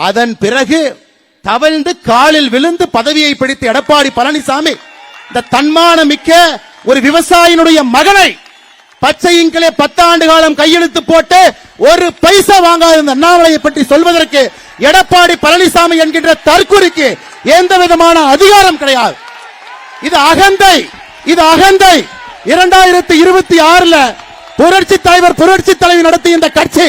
அதன் பிறகு தவழ்ந்து காலில் விழுந்து பதவியை பிடித்த எடப்பாடி பழனிசாமி இந்த தன்மான மிக்க ஒரு விவசாயினுடைய மகனை பச்சையின்களே 10 ஆண்டு காலம் கையெழுத்து போட்டு ஒரு பைசா வாங்காத இந்த அண்ணாமலையை பற்றி சொல்வதற்கு எடப்பாடி பழனிசாமி என்கின்ற தற்குறிக்கு எந்த விதமான அதிகாரம் கிடையாது. இது அகந்தை, இது அகந்தை. 2026 புரட்சி தலைவி நடத்திய இந்த கட்சி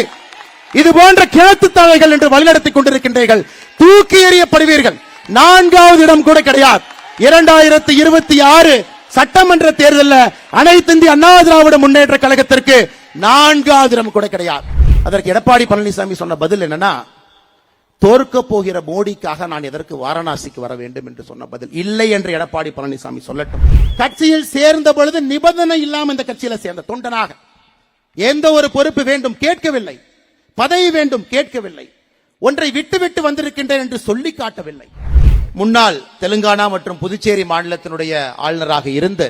இது போன்ற கிழத்து தலைகள் என்று வழிநடத்திக் கொண்டிருக்கின்றீர்கள். தூக்கி எறியப்படுவீர்கள். 4வது இடம் கூட கிடையாது. 2026 சட்டமன்ற தேர்தலில் அனைத்து இந்திய அண்ணா திராவிட முன்னேற்ற கழகத்திற்கு 4வது இடம் கூட கிடையாது. அதற்கு எடப்பாடி பழனிசாமி சொன்ன பதில் என்னன்னா, தோற்க போகிற மோடிக்காக நான் எதற்கு வாரணாசிக்கு வர வேண்டும் என்று சொன்ன பதில். இல்லை என்று எடப்பாடி பழனிசாமி சொல்லட்டும். கட்சியில் சேர்ந்த பொழுது நிபந்தனை இல்லாமல் இந்த கட்சியில் சேர்ந்த தொண்டனாக எந்த ஒரு பொறுப்பு வேண்டும் கேட்கவில்லை, பதவி வேண்டும் கேட்கவில்லை, ஒன்றை விட்டு விட்டு வந்திருக்கின்றேன் என்று சொல்லி காட்டவில்லை. முன்னாள் தெலுங்கானா மற்றும் புதுச்சேரி மாநிலத்தினுடைய ஆளுநராக இருந்து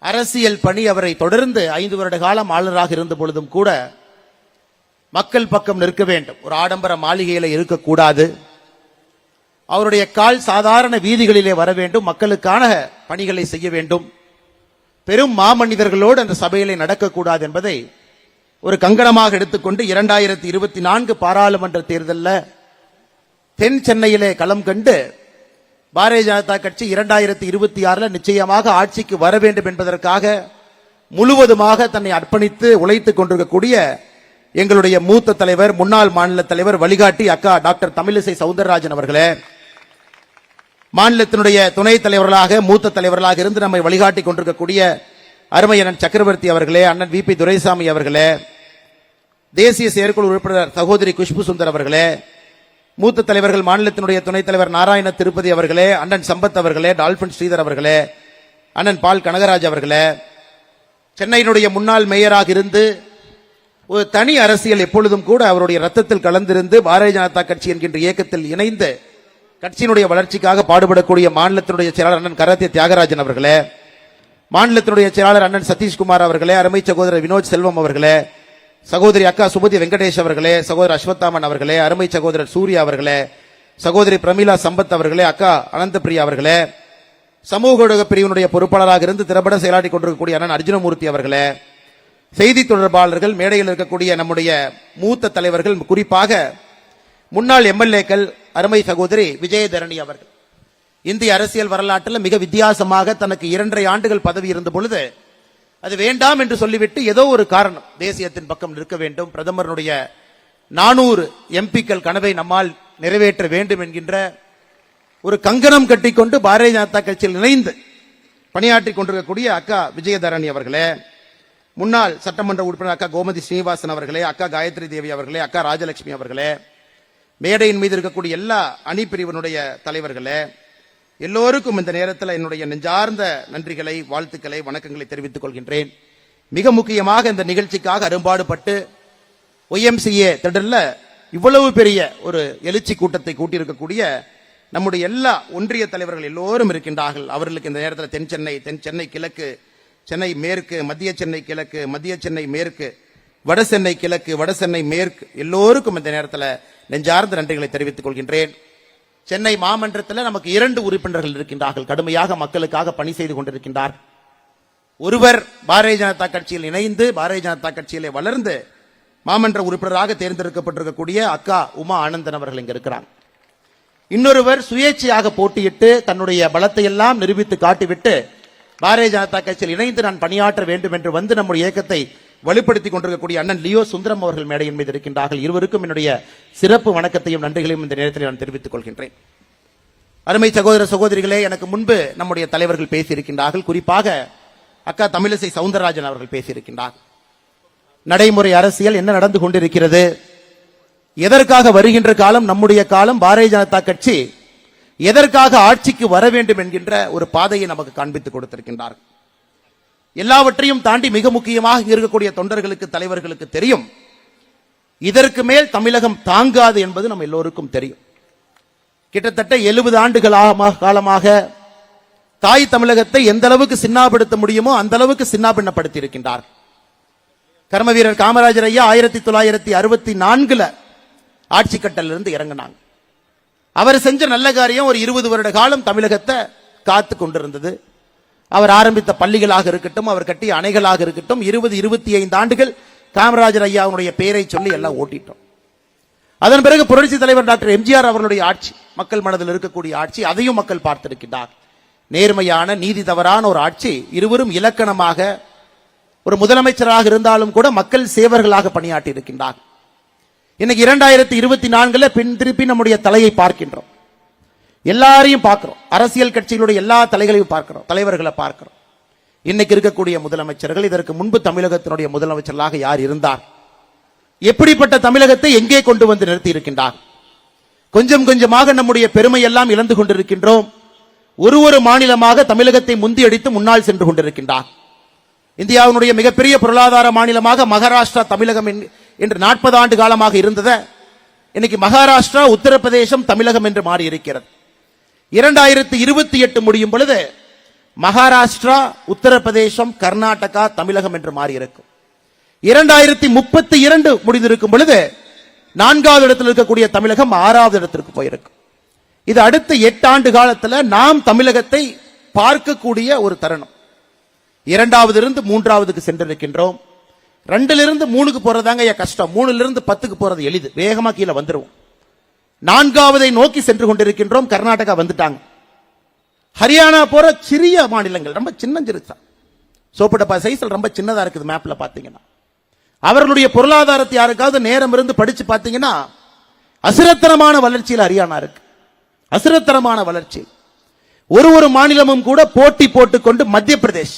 அரசியல் பணி அவரை தொடர்ந்து 5 வருட காலம் ஆளுநராக இருந்த பொழுதும் கூட மக்கள் பக்கம் நிற்க வேண்டும், ஒரு ஆடம்பர மாளிகையில இருக்கக்கூடாது, அவருடைய கால் சாதாரண வீதிகளிலே வர வேண்டும், மக்களுக்கான பணிகளை செய்ய வேண்டும், பெரும் மாமனிதர்களோடு அந்த சபையிலே நடக்கக்கூடாது என்பதை ஒரு கங்கணமாக எடுத்துக்கொண்டு 2024 பாராளுமன்ற தேர்தலில் தென் சென்னையிலே களம் கண்டு பாரதிய ஜனதா கட்சி 2026 நிச்சயமாக ஆட்சிக்கு வர வேண்டும் என்பதற்காக முழுவதுமாக தன்னை அர்ப்பணித்து உழைத்துக் கொண்டிருக்கக்கூடிய எங்களுடைய மூத்த தலைவர், முன்னாள் மாநில தலைவர், வழிகாட்டி அக்கா டாக்டர் தமிழிசை சவுந்தரராஜன் அவர்களே, மாநிலத்தினுடைய துணைத் தலைவர்களாக மூத்த தலைவர்களாக இருந்து நம்மை வழிகாட்டி கொண்டிருக்கக்கூடிய அருமை அண்ணன் சக்கரவர்த்தி அவர்களே, அண்ணன் VP துரைசாமி அவர்களே, தேசிய செயற்குழு உறுப்பினர் சகோதரி குஷ்பு சுந்தர் அவர்களே, மூத்த தலைவர்கள் மாநிலத்தினுடைய துணைத் தலைவர் நாராயண திருப்பதி அவர்களே, அண்ணன் சம்பத் அவர்களே, டால்பின் ஸ்ரீதர் அவர்களே, அண்ணன் பால் கனகராஜ் அவர்களே, சென்னையினுடைய முன்னாள் மேயராக இருந்து ஒரு தனி அரசியல் எப்பொழுதும் கூட அவருடைய ரத்தத்தில் கலந்திருந்து பாரதிய ஜனதா கட்சி என்கின்ற இயக்கத்தில் இணைந்து கட்சியினுடைய வளர்ச்சிக்காக பாடுபடக்கூடிய மாநிலத்தினுடைய செயலாளர் அண்ணன் கராத்தே தியாகராஜன் அவர்களே, மாநிலத்தினுடைய செயலாளர் அண்ணன் சதீஷ்குமார் அவர்களே, அருமை சகோதரர் வினோத் செல்வம் அவர்களே, சகோதரி அக்கா சுபதி வெங்கடேஷ் அவர்களே, சகோதரர் அஸ்வத்தாமன் அவர்களே, அருமை சகோதரர் சூர்யா அவர்களே, சகோதரி பிரமிளா சம்பத் அவர்களே, அக்கா அனந்தபிரியா அவர்களே, சமூக ஊடக பிரிவினுடைய பொறுப்பாளராக இருந்து திறம்பட செயலாற்றி கொண்டிருக்கக்கூடிய அண்ணன் அர்ஜுனமூர்த்தி அவர்களே, செய்தி தொடர்பாளர்கள், மேடையில் இருக்கக்கூடிய நம்முடைய மூத்த தலைவர்கள், குறிப்பாக முன்னாள் MLAக்கள், அருமை சகோதரி விஜயதரணி அவர்கள் இந்திய அரசியல் வரலாற்றில் மிக வித்தியாசமாக தனக்கு 2.5 ஆண்டுகள் பதவி இருந்த பொழுது அது வேண்டாம் என்று சொல்லிவிட்டு ஏதோ ஒரு காரணம் தேசியத்தின் பக்கம் நிற்க வேண்டும், பிரதமருடைய 400 MPக்கள் கனவை நம்மால் நிறைவேற்ற வேண்டும் என்கின்ற ஒரு கங்கணம் கட்டிக்கொண்டு பாரதிய ஜனதா கட்சியில் இணைந்து பணியாற்றி கொண்டிருக்கக்கூடிய அக்கா விஜயதரணி அவர்களே, முன்னாள் சட்டமன்ற உறுப்பினர் அக்கா கோமதி ஸ்ரீனிவாசன் அவர்களே, அக்கா காயத்ரி தேவி அவர்களே, அக்கா ராஜலட்சுமி அவர்களே, மேடையின் மீது இருக்கக்கூடிய எல்லா அணி பிரிவினுடைய தலைவர்களே, எல்லோருக்கும் இந்த நேரத்தில் என்னுடைய நெஞ்சார்ந்த நன்றிகளை, வாழ்த்துக்களை, வணக்கங்களை தெரிவித்துக் கொள்கின்றேன். மிக முக்கியமாக இந்த நிகழ்ச்சிக்காக அரும்பாடுபட்டு YMCA திடல்ல இவ்வளவு பெரிய ஒரு எழுச்சி கூட்டத்தை கூட்டியிருக்கக்கூடிய நம்முடைய எல்லா ஒன்றிய தலைவர்கள் எல்லோரும் இருக்கின்றார்கள். அவர்களுக்கு இந்த நேரத்தில் தென் சென்னை கிழக்கு, சென்னை மேற்கு, மத்திய சென்னை கிழக்கு, மத்திய சென்னை மேற்கு, வட சென்னை கிழக்கு, வட சென்னை மேற்கு எல்லோருக்கும் இந்த நேரத்தில் நெஞ்சார்ந்த நன்றிகளை தெரிவித்துக் கொள்கின்றேன். சென்னை மாமன்றத்தில் நமக்கு 2 உறுப்பினர்கள் இருக்கின்றார்கள், கடுமையாக மக்களுக்காக பணி செய்து கொண்டிருக்கின்றார். ஒருவர் பாரதிய ஜனதா கட்சியில் இணைந்து பாரதிய ஜனதா கட்சியிலே வளர்ந்து மாமன்ற உறுப்பினராக தேர்ந்தெடுக்கப்பட்டிருக்கக்கூடிய அக்கா உமா ஆனந்தன் அவர்கள் இங்க இருக்கிறார். இன்னொருவர் சுயேட்சையாக போட்டியிட்டு தன்னுடைய பலத்தை எல்லாம் நிரூபித்து காட்டிவிட்டு பாரதிய ஜனதா கட்சியில் இணைந்து நான் பணியாற்ற வேண்டும் என்று வந்து நம்முடைய இயக்கத்தை வலுப்படுத்திக் கொண்டிருக்கக்கூடிய அண்ணன் லியோ சுந்தரம் அவர்கள் மேடையின் மீது இருக்கின்றார்கள். இருவருக்கும் என்னுடைய சிறப்பு வணக்கத்தையும் நன்றிகளையும் இந்த நேரத்தில் நான் தெரிவித்துக் கொள்கின்றேன். அருமை சகோதர சகோதரிகளே, எனக்கு முன்பு நம்முடைய தலைவர்கள் பேசியிருக்கின்றார்கள். குறிப்பாக அக்கா தமிழிசை சவுந்தரராஜன் அவர்கள் பேசியிருக்கின்றார். நடைமுறை அரசியல் என்ன நடந்து கொண்டிருக்கிறது, எதற்காக வருகின்ற காலம், நம்முடைய காலம், பாரதிய ஜனதா கட்சி எதற்காக ஆட்சிக்கு வர வேண்டும் என்கின்ற ஒரு பாதையை நமக்கு காண்பித்துக் கொடுத்திருக்கின்றார். எல்லாவற்றையும் தாண்டி மிக முக்கியமாக இருக்கக்கூடிய தொண்டர்களுக்கு, தலைவர்களுக்கு தெரியும், இதற்கு மேல் தமிழகம் தாங்காது என்பது நம்ம எல்லோருக்கும் தெரியும். கிட்டத்தட்ட 70 ஆண்டுகள் காலமாக தாய் தமிழகத்தை எந்த அளவுக்கு சின்னாப்படுத்த முடியுமோ அந்த அளவுக்கு சின்னாபின்னப்படுத்தி இருக்கின்றார். கர்ம வீரர் காமராஜர் ஐயா 1964 ஆட்சி கட்டலிருந்து இறங்கினாங்க. அவர் செஞ்ச நல்ல காரியம் ஒரு 20 வருட காலம் தமிழகத்தை காத்து கொண்டிருந்தது. அவர் ஆரம்பித்த பள்ளிகளாக இருக்கட்டும், அவர் கட்டிய அணைகளாக இருக்கட்டும், 20-25 ஆண்டுகள் காமராஜர் ஐயாவுடைய பெயரை சொல்லி எல்லாம் ஓட்டிட்டோம். அதன் பிறகு புரட்சி தலைவர் டாக்டர் எம்ஜிஆர் அவர்களுடைய ஆட்சி, மக்கள் மனதில் இருக்கக்கூடிய ஆட்சி, அதையும் மக்கள் பார்த்திருக்கிறார். நேர்மையான, நீதி தவறான ஒரு ஆட்சி. இருவரும் இலக்கணமாக ஒரு முதலமைச்சராக இருந்தாலும் கூட மக்கள் சேவர்களாக பணியாற்றி இருக்கின்றார். இன்னைக்கு 2024 பின் திருப்பி நம்முடைய தலையை பார்க்கின்றோம். எல்லாரையும் பார்க்கிறோம். அரசியல் கட்சிகளுடைய எல்லா தலைகளையும் பார்க்கிறோம், தலைவர்களை பார்க்கிறோம். இன்னைக்கு இருக்கக்கூடிய முதலமைச்சர்கள், இதற்கு முன்பு தமிழகத்தினுடைய முதலமைச்சர்களாக யார் இருந்தார், எப்படிப்பட்ட தமிழகத்தை எங்கே கொண்டு வந்து நிறுத்தி இருக்கின்றார். கொஞ்சம் கொஞ்சமாக நம்முடைய பெருமை எல்லாம் இழந்து கொண்டிருக்கின்றோம். ஒரு மாநிலமாக தமிழகத்தை முந்தியடித்து முன்னால் சென்று கொண்டிருக்கின்றார். இந்தியாவினுடைய மிகப்பெரிய பொருளாதார மாநிலமாக மகாராஷ்டிரா தமிழகம் என்று 40 ஆண்டு காலமாக இருந்தது. இன்னைக்கு மகாராஷ்டிரா, உத்தரப்பிரதேசம், தமிழகம் என்று மாறி இருக்கிறது. 2028 முடியும் பொழுது மகாராஷ்டிரா, உத்தரப்பிரதேசம், கர்நாடகா, தமிழகம் என்று மாறி இருக்கும். 2032 முடிந்திருக்கும் பொழுது 4வது இடத்தில் இருக்கக்கூடிய தமிழகம் 6வது இடத்திற்கு போயிருக்கும். இது அடுத்த 8 ஆண்டு காலத்தில் நாம் தமிழகத்தை பார்க்கக்கூடிய ஒரு தருணம். 2வது இருந்து 3வதுக்கு சென்றிருக்கின்றோம். 2லிருந்து 3க்கு போறதாங்க கஷ்டம். 3லிருந்து 10க்கு போறது எளிது, வேகமா கீழே வந்துருவோம். 4வதை நோக்கி சென்று கொண்டிருக்கின்றோம். கர்நாடகா வந்துட்டாங்க. ஹரியானா போற சிறிய மாநிலங்கள், ரொம்ப சின்னஞ்சிருச்சா, சோப்புடப்பா சைஸ்ல ரொம்ப சின்னதா இருக்குது மேப்ல பாத்தீங்கன்னா. அவர்களுடைய பொருளாதாரத்தை யாருக்காவது நேரம் இருந்து படிச்சு பாத்தீங்கன்னா அசுரத்தனமான வளர்ச்சியில் ஹரியானா இருக்கு. அசுரத்தனமான வளர்ச்சி. ஒரு மாநிலமும் கூட போட்டி போட்டுக்கொண்டு மத்திய பிரதேஷ்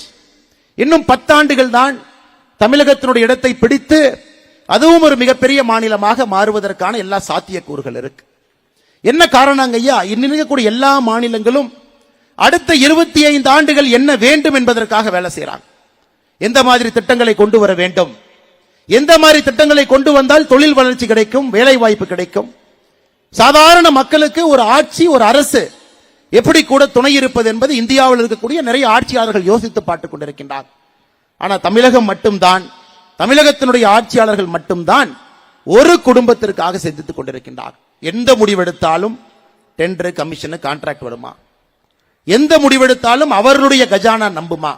இன்னும் 10 ஆண்டுகள் தான் தமிழகத்தினுடைய இடத்தை பிடித்து அதுவும் ஒரு மிகப்பெரிய மாநிலமாக மாறுவதற்கான எல்லா சாத்தியக்கூறுகள் இருக்கு. என்ன காரணம் ஐயா? இன்னிருக்கக்கூடிய எல்லா மாநிலங்களும் அடுத்த 25 ஆண்டுகள் என்ன வேண்டும் என்பதற்காக வேலை செய்யறாங்க. எந்த மாதிரி திட்டங்களை கொண்டு வர வேண்டும், எந்த மாதிரி திட்டங்களை கொண்டு வந்தால் தொழில் வளர்ச்சி கிடைக்கும், வேலை வாய்ப்பு கிடைக்கும், சாதாரண மக்களுக்கு ஒரு ஆட்சி, ஒரு அரசு எப்படி கூட துணை இருப்பது என்பது இந்தியாவில் இருக்கக்கூடிய நிறைய ஆட்சியாளர்கள் யோசித்து பார்த்துக் கொண்டிருக்கின்றார். ஆனா தமிழகம் மட்டும்தான், தமிழகத்தினுடைய ஆட்சியாளர்கள் மட்டும்தான் ஒரு குடும்பத்திற்காக சிந்தித்துக் கொண்டிருக்கின்றார். எந்த முடிவெடுத்தாலும் டெண்டர், கமிஷன், கான்ட்ராக்ட் வருமா, எந்த முடிவெடுத்தாலும் அவர்களுடைய கஜானா நம்புமா,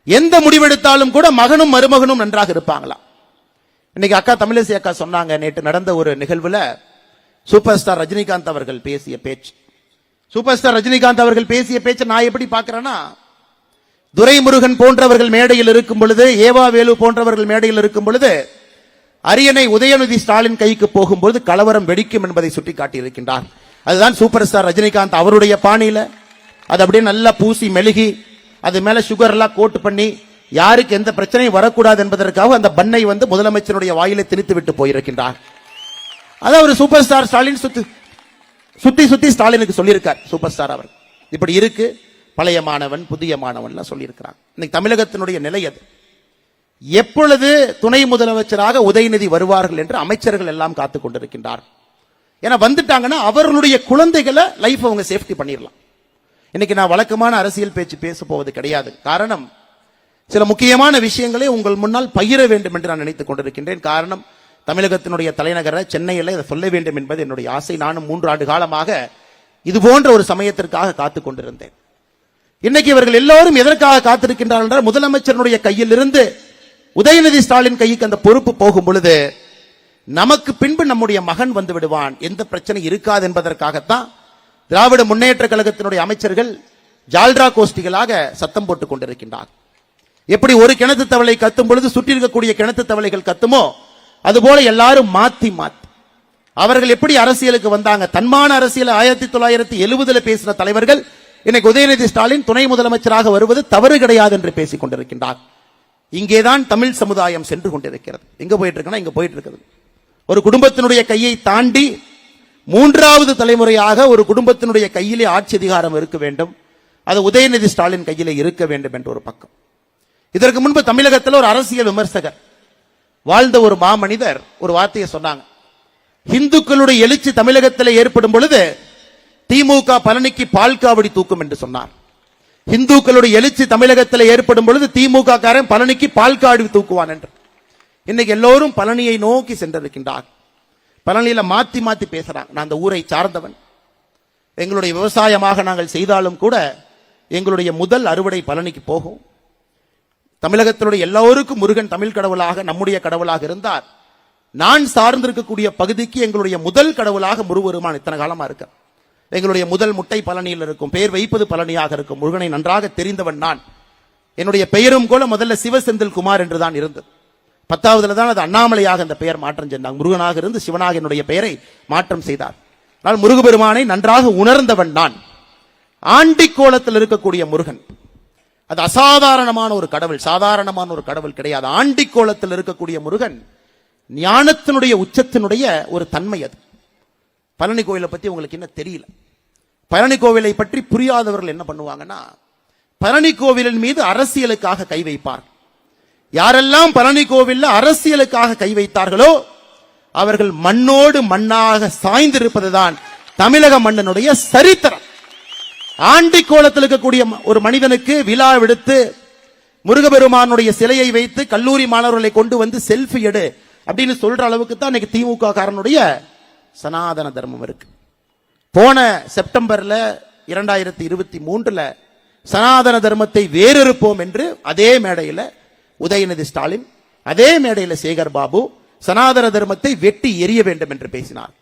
எந்த முடிவெடுத்தாலும் கூட மகனும் மருமகனும் நன்றாக இருப்பாங்களா. இன்னைக்கு அக்கா தமிழிசை அக்கா சொன்னாங்க, நேற்று நடந்த ஒரு நிகழ்வுல சூப்பர் ஸ்டார் ரஜினிகாந்த் அவர்கள் பேசிய பேச்சு. சூப்பர் ஸ்டார் ரஜினிகாந்த் அவர்கள் பேசிய பேச்சை நான் எப்படி பார்க்கிறேன்னா, துரைமுருகன் போன்றவர்கள் மேடையில் இருக்கும் பொழுது, ஏவா வேலு போன்றவர்கள் மேடையில் இருக்கும் பொழுது, அரியணை உதயநிதி ஸ்டாலின் கைக்கு போகும்போது கலவரம் வெடிக்கும் என்பதை சுட்டிக்காட்டி இருக்கின்றார். அதுதான் சூப்பர் ஸ்டார் ரஜினிகாந்த் அவருடைய பாணியில அது அப்படியே நல்லா பூசி மெழுகி அது மேல சுகர் எல்லாம் கோட் பண்ணி யாருக்கு எந்த பிரச்சனையும் வரக்கூடாது என்பதற்காக அந்த பண்ணை வந்து முதலமைச்சருடைய வாயிலை திணித்து விட்டு போயிருக்கின்றார். அதான் ஒரு சூப்பர் ஸ்டார் ஸ்டாலின் சுத்தி ஸ்டாலினுக்கு சொல்லியிருக்கார். சூப்பர் ஸ்டார் அவர் இப்படி இருக்கு, பழைய மாணவன் புதிய மாணவன் சொல்லியிருக்கிறார். இன்னைக்கு தமிழகத்தினுடைய நிலை அது. எப்பொழுது துணை முதலமைச்சராக உதயநிதி வருவார்கள் என்று அமைச்சர்கள் எல்லாம் காத்துக் கொண்டிருக்கின்றார். ஏன்னா வந்துட்டாங்கன்னா அவர்களுடைய குழந்தைகளை லைஃப் அவங்க சேஃப்டி பண்ணிடலாம். இன்னைக்கு நான் வழக்கமான அரசியல் பேச்சு பேச போவது கிடையாது. காரணம், சில முக்கியமான விஷயங்களை உங்கள் முன்னால் பகிர வேண்டும் என்று நான் நினைத்துக் கொண்டிருக்கின்றேன். காரணம், தமிழகத்தினுடைய தலைநகர சென்னையில் இதை சொல்ல வேண்டும் என்பது என்னுடைய ஆசை. நானும் 3 ஆண்டு காலமாக இது போன்ற ஒரு சமயத்திற்காக காத்துக் கொண்டிருந்தேன். இன்னைக்கு இவர்கள் எல்லோரும் எதற்காக காத்திருக்கின்றார்கள் என்றால், முதலமைச்சருடைய கையில் இருந்து உதயநிதி ஸ்டாலின் கைக்கு அந்த பொறுப்பு போகும் பொழுது நமக்கு பின்பு நம்முடைய மகன் வந்து விடுவான், எந்த பிரச்சனை இருக்காது என்பதற்காகத்தான் திராவிட முன்னேற்ற கழகத்தினுடைய அமைச்சர்கள் ஜால்ரா கோஷ்டிகளாக சத்தம் போட்டுக் கொண்டிருக்கின்றார். எப்படி ஒரு கிணத்து தவளை கத்தும் பொழுது சுற்றி இருக்கக்கூடிய கிணத்து தவளைகள் கத்துமோ அதுபோல எல்லாரும் மாத்தி அவர்கள் எப்படி அரசியலுக்கு வந்தாங்க. தன்மான அரசியல் 1970 பேசின தலைவர்கள் இன்னைக்கு உதயநிதி ஸ்டாலின் துணை முதலமைச்சராக வருவது தவறு கிடையாது என்று பேசிக் கொண்டிருக்கின்றார். இங்கேதான் தமிழ் சமுதாயம் சென்று கொண்டிருக்கிறது. எங்க போயிட்டு இருக்குன்னா, இங்க போயிட்டு இருக்குது. ஒரு குடும்பத்தினுடைய கையை தாண்டி 3வது தலைமுறையாக ஒரு குடும்பத்தினுடைய கையிலே ஆட்சி அதிகாரம் இருக்க வேண்டும். அது உதயநிதி ஸ்டாலின் கையிலே இருக்க வேண்டும் என்ற ஒரு பக்கம். இதற்கு முன்பு தமிழகத்தில் ஒரு அரசியல் விமர்சகர் வாழ்ந்த ஒரு மாமனிதர் ஒரு வார்த்தையை சொன்னாங்க. இந்துக்களுடைய எழுச்சி தமிழகத்தில் ஏற்படும் பொழுது திமுக பழனிக்கு பால் காவடி தூக்கும் என்று சொன்னார். இந்துக்களுடைய எழுச்சி தமிழகத்தில் ஏற்படும் பொழுது திமுக காரன் பழனிக்கு பால் காவடி தூக்குவான் என்று. இன்னைக்கு எல்லோரும் பழனியை நோக்கி சென்றிருக்கின்றார். பழனியில மாத்தி மாத்தி பேசுறாங்க. நான் அந்த ஊரை சார்ந்தவன், எங்களுடைய விவசாயமாக நாங்கள் செய்தாலும் கூட எங்களுடைய முதல் அறுவடை பழனிக்கு போகும். தமிழகத்தினுடைய எல்லோருக்கும் முருகன் தமிழ் கடவுளாக நம்முடைய கடவுளாக இருந்தார். நான் சார்ந்திருக்கக்கூடிய பகுதிக்கு எங்களுடைய முதல் கடவுளாக முருகருமான் இத்தனை காலமா இருக்க. எங்களுடைய முதல் முட்டை பழனியில் இருக்கும், பெயர் வைப்பது பழனியாக இருக்கும். முருகனை நன்றாக தெரிந்தவன் நான். என்னுடைய பெயரும் கூட முதல்ல சிவசெந்தில் குமார் என்றுதான் இருந்தது. 10வதுல தான் அது அண்ணாமலையாக அந்த பெயர் மாற்றம் சென்றாங்க. முருகனாக இருந்து சிவனாக என்னுடைய பெயரை மாற்றம் செய்தார். ஆனால் முருகபெருமானை நன்றாக உணர்ந்தவன் நான். ஆண்டிக்கோலத்தில் இருக்கக்கூடிய முருகன் அது அசாதாரணமான ஒரு கடவுள், சாதாரணமான ஒரு கடவுள் கிடையாது. ஆண்டிக்கோலத்தில் இருக்கக்கூடிய முருகன் ஞானத்தினுடைய உச்சத்தினுடைய ஒரு தன்மை. அது பழனி கோவிலை பத்தி உங்களுக்கு என்ன தெரியல. பழனி கோவிலை பற்றி புரியாதவர்கள் என்ன பண்ணுவாங்கன்னா, பழனி கோவிலின் மீது அரசியலுக்காக கை வைப்பார். யாரெல்லாம் பழனி கோவில்ல அரசியலுக்காக கை வைத்தார்களோ அவர்கள் மண்ணோடு மண்ணாக சாய்ந்திருப்பதுதான் தமிழக மன்னனுடைய சரித்திரம். ஆண்டிக்கோலத்தில் இருக்கக்கூடிய ஒரு மனிதனுக்கு விழா விடுத்து முருகபெருமானுடைய சிலையை வைத்து கல்லூரி மாணவர்களை கொண்டு வந்து செல்ஃபி எடு அப்படின்னு சொல்ற அளவுக்கு தான் இன்னைக்கு திமுக காரனுடைய சனாதன தர்மம் இருக்கு. போன செப்டம்பர்ல 2023 சனாதன தர்மத்தை வேறறுப்போம் என்று அதே மேடையில் உதயநிதி ஸ்டாலின், அதே மேடையில் சேகர் பாபு சனாதன தர்மத்தை வெட்டி எறிய வேண்டும் என்று பேசினார்.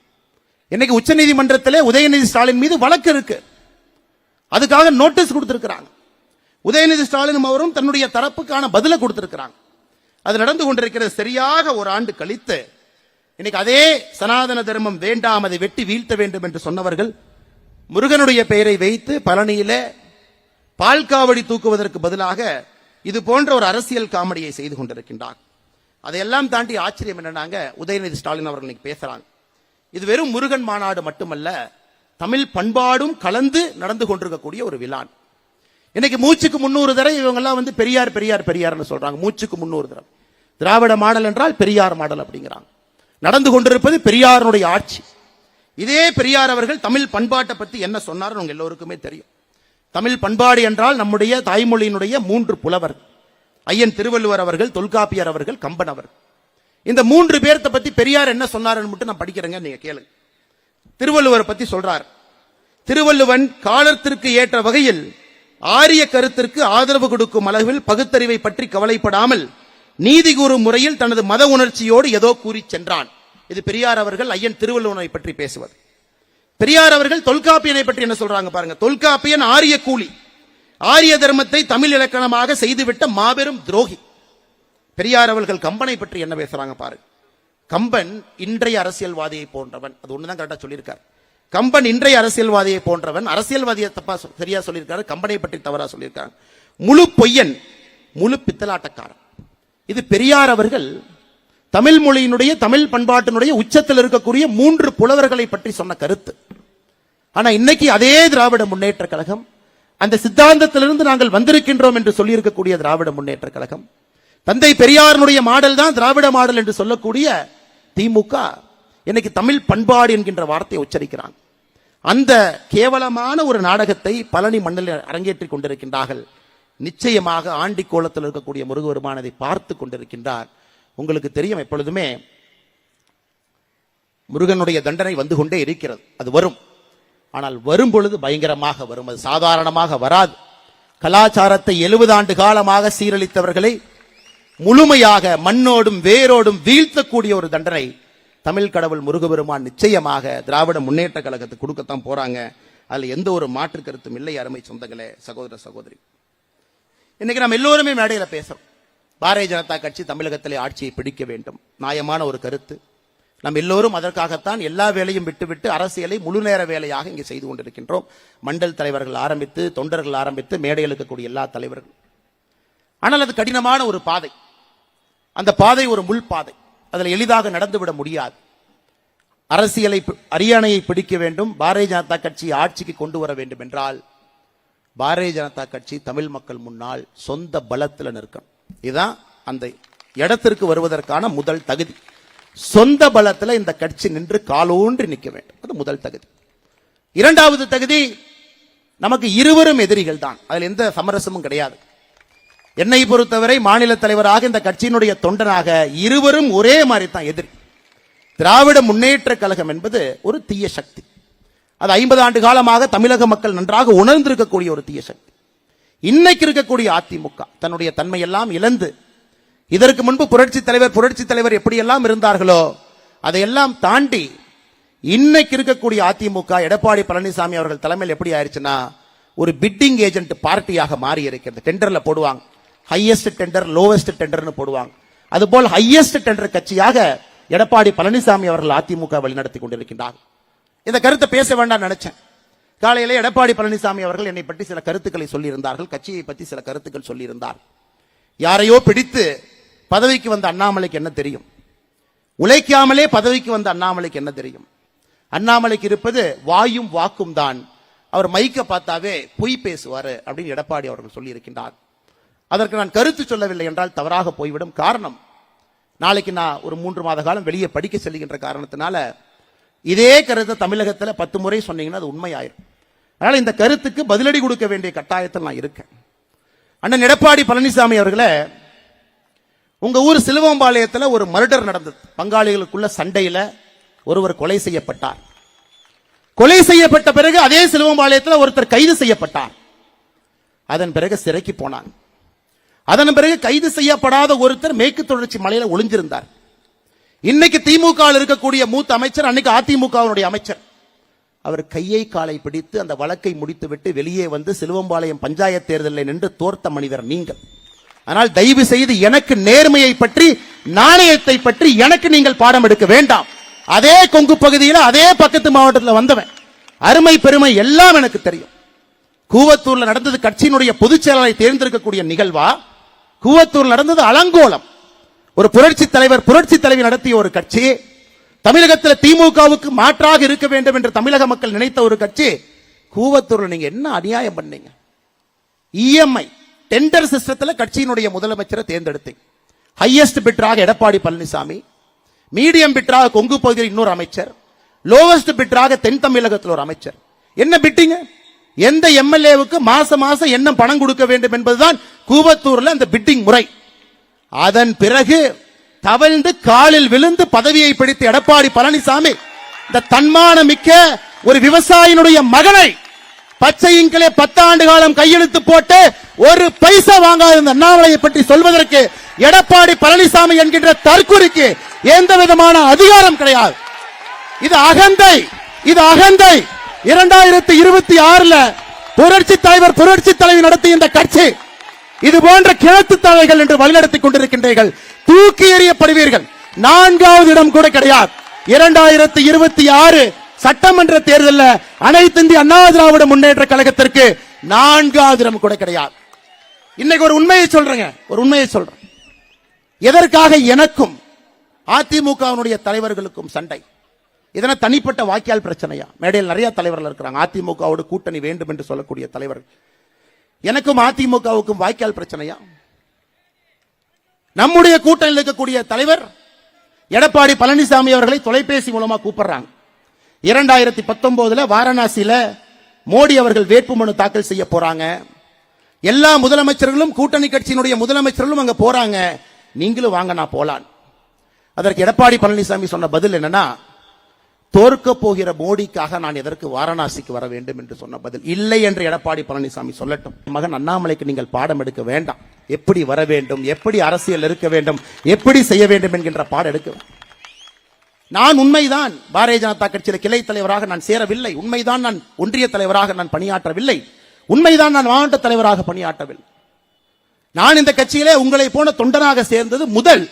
இன்னைக்கு உச்சநீதிமன்றத்திலே உதயநிதி ஸ்டாலின் மீது வழக்கு இருக்கு. அதுக்காக நோட்டீஸ் கொடுத்திருக்கிறாங்க. உதயநிதி ஸ்டாலின் அவரும் தன்னுடைய தரப்புக்கான பதில கொடுத்திருக்கிறாங்க. அது நடந்து கொண்டிருக்கிறது. சரியாக ஒரு ஆண்டு கழித்து இன்னைக்கு அதே சனாதன தர்மம் வேண்டாம், அதை வெட்டி வீழ்த்த வேண்டும் என்று சொன்னவர்கள் முருகனுடைய பெயரை வைத்து பழனியில பால்காவடி தூக்குவதற்கு பதிலாக இது போன்ற ஒரு அரசியல் காமெடியை செய்து கொண்டிருக்கின்றார். அதையெல்லாம் தாண்டி ஆச்சரியம் என்னன்னாங்க, உதயநிதி ஸ்டாலின் அவர்கள் இன்னைக்கு பேசுறாங்க. இது வெறும் முருகன் மாநாடு மட்டுமல்ல, தமிழ் பண்பாடும் கலந்து நடந்து கொண்டிருக்கக்கூடிய ஒரு விழான். இன்னைக்கு மூச்சுக்கு 300 தடவை இவங்க எல்லாம் வந்து பெரியார் பெரியார் பெரியார்னு சொல்றாங்க. மூச்சுக்கு 300 தடவை திராவிட மாடல் என்றால் பெரியார் மாடல் அப்படிங்கிறாங்க. நடந்து கொண்டிருப்பது பெரியாருடைய ஆட்சி. இதே பெரியார் அவர்கள் தமிழ் பண்பாட்டை பத்தி என்ன சொன்னார் உங்க எல்லோருக்குமே தெரியும். தமிழ் பண்பாடு என்றால் நம்முடைய தாய்மொழியினுடைய 3 புலவர், ஐயன் திருவள்ளுவர் அவர்கள், தொல்காப்பியர் அவர்கள், கம்பன் அவர். இந்த 3 பேர்த்த பத்தி பெரியார் என்ன சொன்னாருன்னு மட்டும் நான் படிக்கிறேங்க, நீங்க கேளுங்க. திருவள்ளுவர் பத்தி சொல்றார். திருவள்ளுவன் காலத்திற்கு ஏற்ற வகையில் ஆரிய கருத்திற்கு ஆதரவு கொடுக்கும் அளவில் பகுத்தறிவை பற்றி கவலைப்படாமல் நீதி கூறும் முறையில் தனது மத உணர்ச்சியோடு ஏதோ கூறி சென்றான். இது பெரியார் அவர்கள் ஐயன் திருவள்ளுவனை பற்றி பேசுவது. பெரியார் அவர்கள் தொல்காப்பியனை பற்றி என்ன சொல்றாங்க பாருங்க. தொல்காப்பியன் ஆரிய கூலி, ஆரிய தர்மத்தை தமிழ் இலக்கணமாக செய்துவிட்ட மாபெரும் துரோகி. பெரியார் அவர்கள் கம்பனை பற்றி என்ன பேசுறாங்க பாருங்க. கம்பன் இன்றைய அரசியல்வாதியை போன்றவன். அது ஒண்ணுதான் கரெக்டா சொல்லியிருக்கார். கம்பன் இன்றைய அரசியல்வாதியை போன்றவன். அரசியல்வாதியை தப்பா சரியா சொல்லியிருக்காரு, கம்பனை பற்றி தவறா சொல்லியிருக்காங்க. முழு பொய்யன், முழு பித்தலாட்டக்காரன். இது பெரியார் அவர்கள் தமிழ் மொழியினுடைய தமிழ் பண்பாட்டினுடைய உச்சத்தில் இருக்கக்கூடிய 3 புலவர்களை பற்றி சொன்ன கருத்து. ஆனா இன்னைக்கு அதே திராவிட முன்னேற்ற கழகம், அந்த சித்தாந்தத்திலிருந்து நாங்கள் வந்திருக்கின்றோம் என்று சொல்லி இருக்கக்கூடிய திராவிட முன்னேற்ற கழகம், தந்தை பெரியாருடைய மாடல் தான் திராவிட மாடல் என்று சொல்லக்கூடிய திமுக இன்னைக்கு தமிழ் பண்பாடு என்கின்ற வார்த்தையை உச்சரிக்கிறாங்க. அந்த கேவலமான ஒரு நாடகத்தை பழனி மண்ணில் அரங்கேற்றிக் கொண்டிருக்கின்றார்கள். நிச்சயமாக ஆண்டிக்கோலத்தில் இருக்கக்கூடிய முருகபெருமானை பார்த்து கொண்டிருக்கின்றார். உங்களுக்கு தெரியும், எப்பொழுதுமே முருகனுடைய தண்டனை வந்து கொண்டே இருக்கிறது. அது வரும், ஆனால் வரும் பொழுது பயங்கரமாக வரும். அது சாதாரணமாக வராது. கலாச்சாரத்தை 70 ஆண்டு காலமாக சீரழித்தவர்களை முழுமையாக மண்ணோடும் வேரோடும் வீழ்த்தக்கூடிய ஒரு தண்டனை தமிழ் கடவுள் முருகபெருமான் நிச்சயமாக திராவிட முன்னேற்ற கழகத்துக்கு கொடுக்கத்தான் போறாங்க. அதுல எந்த ஒரு மாற்று கருத்தும் இல்லை. அருமை சொந்தங்களே, சகோதர சகோதரி, இன்னைக்கு நம்ம எல்லோருமே மேடையில பேசுறோம். பாரதிய ஜனதா கட்சி தமிழகத்திலே ஆட்சியை பிடிக்க வேண்டும், நியாயமான ஒரு கருத்து. நம்ம எல்லோரும் அதற்காகத்தான் எல்லா வேலையும் விட்டுவிட்டு அரசியலை முழு நேர வேலையாக இங்கே செய்து கொண்டிருக்கின்றோம். மண்டல் தலைவர்கள் ஆரம்பித்து, தொண்டர்கள் ஆரம்பித்து, மேடையில் இருக்கக்கூடிய எல்லா தலைவர்கள். ஆனால் அது கடினமான ஒரு பாதை. அந்த பாதை ஒரு முள் பாதை. அதில் எளிதாக நடந்துவிட முடியாது. அரசியலை அரியணையை பிடிக்க வேண்டும், பாரதிய ஜனதா கட்சி ஆட்சிக்கு கொண்டு வர வேண்டும் என்றால் பாரதிய ஜனதா கட்சி தமிழ் மக்கள் முன்னால் சொந்த பலத்தில் நிற்கும். இதுதான் அந்த இடத்திற்கு வருவதற்கான முதல் தகுதி. சொந்த பலத்தில் இந்த கட்சி நின்று காலூன்றி நிற்க வேண்டும். அது முதல் தகுதி. இரண்டாவது தகுதி, நமக்கு இருவரும் எதிரிகள் தான். அதில் எந்த சமரசமும் கிடையாது. என்னை பொறுத்தவரை மாநில தலைவராக இந்த கட்சியினுடைய தொண்டனாக இருவரும் ஒரே மாதிரி தான் எதிரி. திராவிட முன்னேற்ற கழகம் என்பது ஒரு தீய சக்தி. அது 50 ஆண்டு காலமாக தமிழக மக்கள் நன்றாக உணர்ந்திருக்கக்கூடிய ஒரு தீய சக்தி. இன்னைக்கு இருக்கக்கூடிய அதிமுக தன்னுடைய தன்மையெல்லாம் இழந்து, இதற்கு முன்பு புரட்சி தலைவர் எப்படியெல்லாம் இருந்தார்களோ அதையெல்லாம் தாண்டி இன்னைக்கு இருக்கக்கூடிய அதிமுக எடப்பாடி பழனிசாமி அவர்கள் தலைமையில் எப்படி ஆயிருச்சுன்னா ஒரு பிட்டிங் ஏஜென்ட் பார்ட்டியாக மாறி இருக்கிறது. டெண்டர்ல போடுவாங்க, ஹையஸ்ட் டெண்டர் லோவஸ்ட் டெண்டர்னு போடுவாங்க. அதுபோல் ஹையஸ்ட் டெண்டர் கட்சியாக எடப்பாடி பழனிசாமி அவர்கள் அதிமுக வழிநடத்தி கொண்டிருக்கின்றார். இந்த கருத்தை பேச வேண்டாம் நினைச்சேன். காலையிலே எடப்பாடி பழனிசாமி அவர்கள் என்னை பற்றி சில கருத்துக்களை சொல்லியிருந்தார்கள், கட்சியை பற்றி சில கருத்துக்கள் சொல்லியிருந்தார். யாரையோ பிடித்து பதவிக்கு வந்த அண்ணாமலைக்கு என்ன தெரியும்? உழைக்காமலே பதவிக்கு வந்த அண்ணாமலைக்கு என்ன தெரியும்? அண்ணாமலைக்கு இருப்பது வாயும் வாக்கும் தான். அவர் மைக்க பார்த்தாவே பொய் பேசுவாரு அப்படின்னு எடப்பாடி அவர்கள் சொல்லி இருக்கின்றார். அதற்கு நான் கருத்து சொல்லவில்லை என்றால் தவறாக போய்விடும். காரணம், நாளைக்கு நான் ஒரு 3 மாத காலம் வெளியே படிக்க செல்கின்ற காரணத்தினால இதே கருத்தை தமிழகத்தில் 10 முறை சொன்னீங்கன்னா அது உண்மையாயிரும். அதனால இந்த கருத்துக்கு பதிலடி கொடுக்க வேண்டிய கட்டாயத்தில் நான் இருக்கேன். அண்ணன் எடப்பாடி பழனிசாமி அவர்களே, உங்க ஊர் சிலுவம்பாளையத்தில் ஒரு மர்டர் நடந்தது. பங்காளிகளுக்குள்ள சண்டையில ஒருவர் கொலை செய்யப்பட்டார். கொலை செய்யப்பட்ட பிறகு அதே சிலுவம்பாளையத்தில் ஒருத்தர் கைது செய்யப்பட்டார். அதன் பிறகு சிறைக்கு போனாங்க. அதன் பிறகு கைது செய்யப்படாத ஒருத்தர் மேற்கு தொடர்ச்சி மலையில ஒளிஞ்சிருந்தார். இன்னைக்கு திமுக இருக்கக்கூடிய மூத்த அமைச்சர், அன்னைக்கு அதிமுகவுடைய அமைச்சர், அவர் கையை காலை பிடித்து அந்த வழக்கை முடித்துவிட்டு வெளியே வந்து சிலுவம்பாளையம் பஞ்சாயத்து தேர்தலில் நின்று தோர்த்த மனிதர் நீங்கள். ஆனால் தயவு செய்து எனக்கு நேர்மையை பற்றி, நாணயத்தை பற்றி எனக்கு நீங்கள் பாடம் எடுக்க வேண்டாம். அதே கொங்கு பகுதியில் அதே பக்கத்து மாவட்டத்தில் வந்தவன், அருமை பெருமை எல்லாம் எனக்கு தெரியும். கூவத்தூர்ல நடந்தது கட்சியினுடைய பொதுச் செயலாளரை தேர்ந்தெடுக்கக்கூடிய நிகழ்வா? கூவத்தூர் நடந்தது அலங்கோலம். ஒரு புரட்சி தலைவி நடத்திய ஒரு கட்சி, தமிழகத்தில் திமுகவுக்கு மாற்றாக இருக்க வேண்டும் என்று தமிழக மக்கள் நினைத்த ஒரு கட்சி. கூவத்தூர்ல நீங்க என்ன அநியாயம் பண்ணீங்க? இஎம்ஐ டெண்டர் சிஸ்டத்தில் கட்சியினுடைய முதலமைச்சரை தேர்ந்தெடுத்தீங்க. ஹையஸ்ட் பிட்டராக எடப்பாடி பழனிசாமி, மீடியம் பிட்டராக கொங்கு பகுதியில் இன்னொரு அமைச்சர், லோவஸ்ட் பிட்டராக தென் தமிழகத்தில் ஒரு அமைச்சர். என்ன பிட்டிங்க? எந்த எம்எல்ஏவுக்கு மாசம் என்ன பணம் கொடுக்க வேண்டும் என்பதுதான் கூவத்தூர்ல அந்த பிட்டிங் முறை. அதன் பிறகு தவழ்ந்து காலில் விழுந்து பதவியை பிடித்த எடப்பாடி பழனிசாமி இந்த தன்மானமிக்க ஒரு விவசாயினுடைய மகனை பச்சையின்களே 10 ஆண்டு காலம் கையெழுத்து போட்டு ஒரு பைசா வாங்காத இந்த அண்ணாமலையை பற்றி சொல்வதற்கு எடப்பாடி பழனிசாமி என்கின்ற தற்குறிக்கு எந்த விதமான அதிகாரம் கிடையாது. இது அகந்தை, இது அகந்தை. 2026 புரட்சி தலைவி நடத்திய இந்த கட்சி இது போன்ற கிழத்து தலைகள் என்று வழிநடத்திக் கொண்டிருக்கின்றீர்கள். தூக்கி எறியப்படுவீர்கள். 4வது இடம் கூட கிடையாது. 2026 சட்டமன்ற தேர்தலில் அனைத்து இந்திய அண்ணா திராவிட முன்னேற்ற கழகத்திற்கு 4வது இடம் கூட கிடையாது. இன்னைக்கு ஒரு உண்மையை சொல்றேன். எதற்காக எனக்கும் அதிமுகவினுடைய தலைவர்களுக்கும் சண்டை? இதனை தனிப்பட்ட வாக்கியால் பிரச்சனையா? மேடையில் நிறைய தலைவர்கள் இருக்கிறாங்க, அதிமுகவோடு கூட்டணி வேண்டும் என்று சொல்லக்கூடிய தலைவர்கள். எனக்கும் அதிமுகவுக்கும் வாய்க்கால் பிரச்சனையா? நம்முடைய கூட்டணியில் இருக்கக்கூடிய தலைவர் எடப்பாடி பழனிசாமி அவர்களை தொலைபேசி மூலமா கூப்பிடுறாங்க. 2019 வாரணாசியில மோடி அவர்கள் வேட்புமனு தாக்கல் செய்ய போறாங்க. எல்லா முதலமைச்சர்களும் கூட்டணி கட்சியினுடைய முதலமைச்சர்களும் அங்க போறாங்க, நீங்களும் வாங்க நான் போலான். அதற்கு எடப்பாடி பழனிசாமி சொன்ன பதில் என்னன்னா, தோற்க போகிற மோடிக்காக நான் எதற்கு வாரணாசிக்கு வர வேண்டும் என்று சொன்ன பதில். இல்லை என்று எடப்பாடி பழனிசாமி சொல்லட்டும். மகன் அண்ணாமலைக்கு நீங்கள் பாடம் எடுக்க வேண்டாம். எப்படி வர வேண்டும், எப்படி அரசியல் இருக்க வேண்டும், எப்படி செய்ய வேண்டும் என்கின்ற பாடம் எடுக்க வேண்டும். நான் உண்மைதான் பாரதிய ஜனதா கட்சியில் கிளை தலைவராக நான் சேரவில்லை. உண்மைதான் நான் ஒன்றிய தலைவராக நான் பணியாற்றவில்லை. உண்மைதான் நான் மாவட்ட தலைவராக பணியாற்றவில்லை. நான் இந்த கட்சியிலே உங்களை போன தொண்டனாக சேர்ந்தது முதல்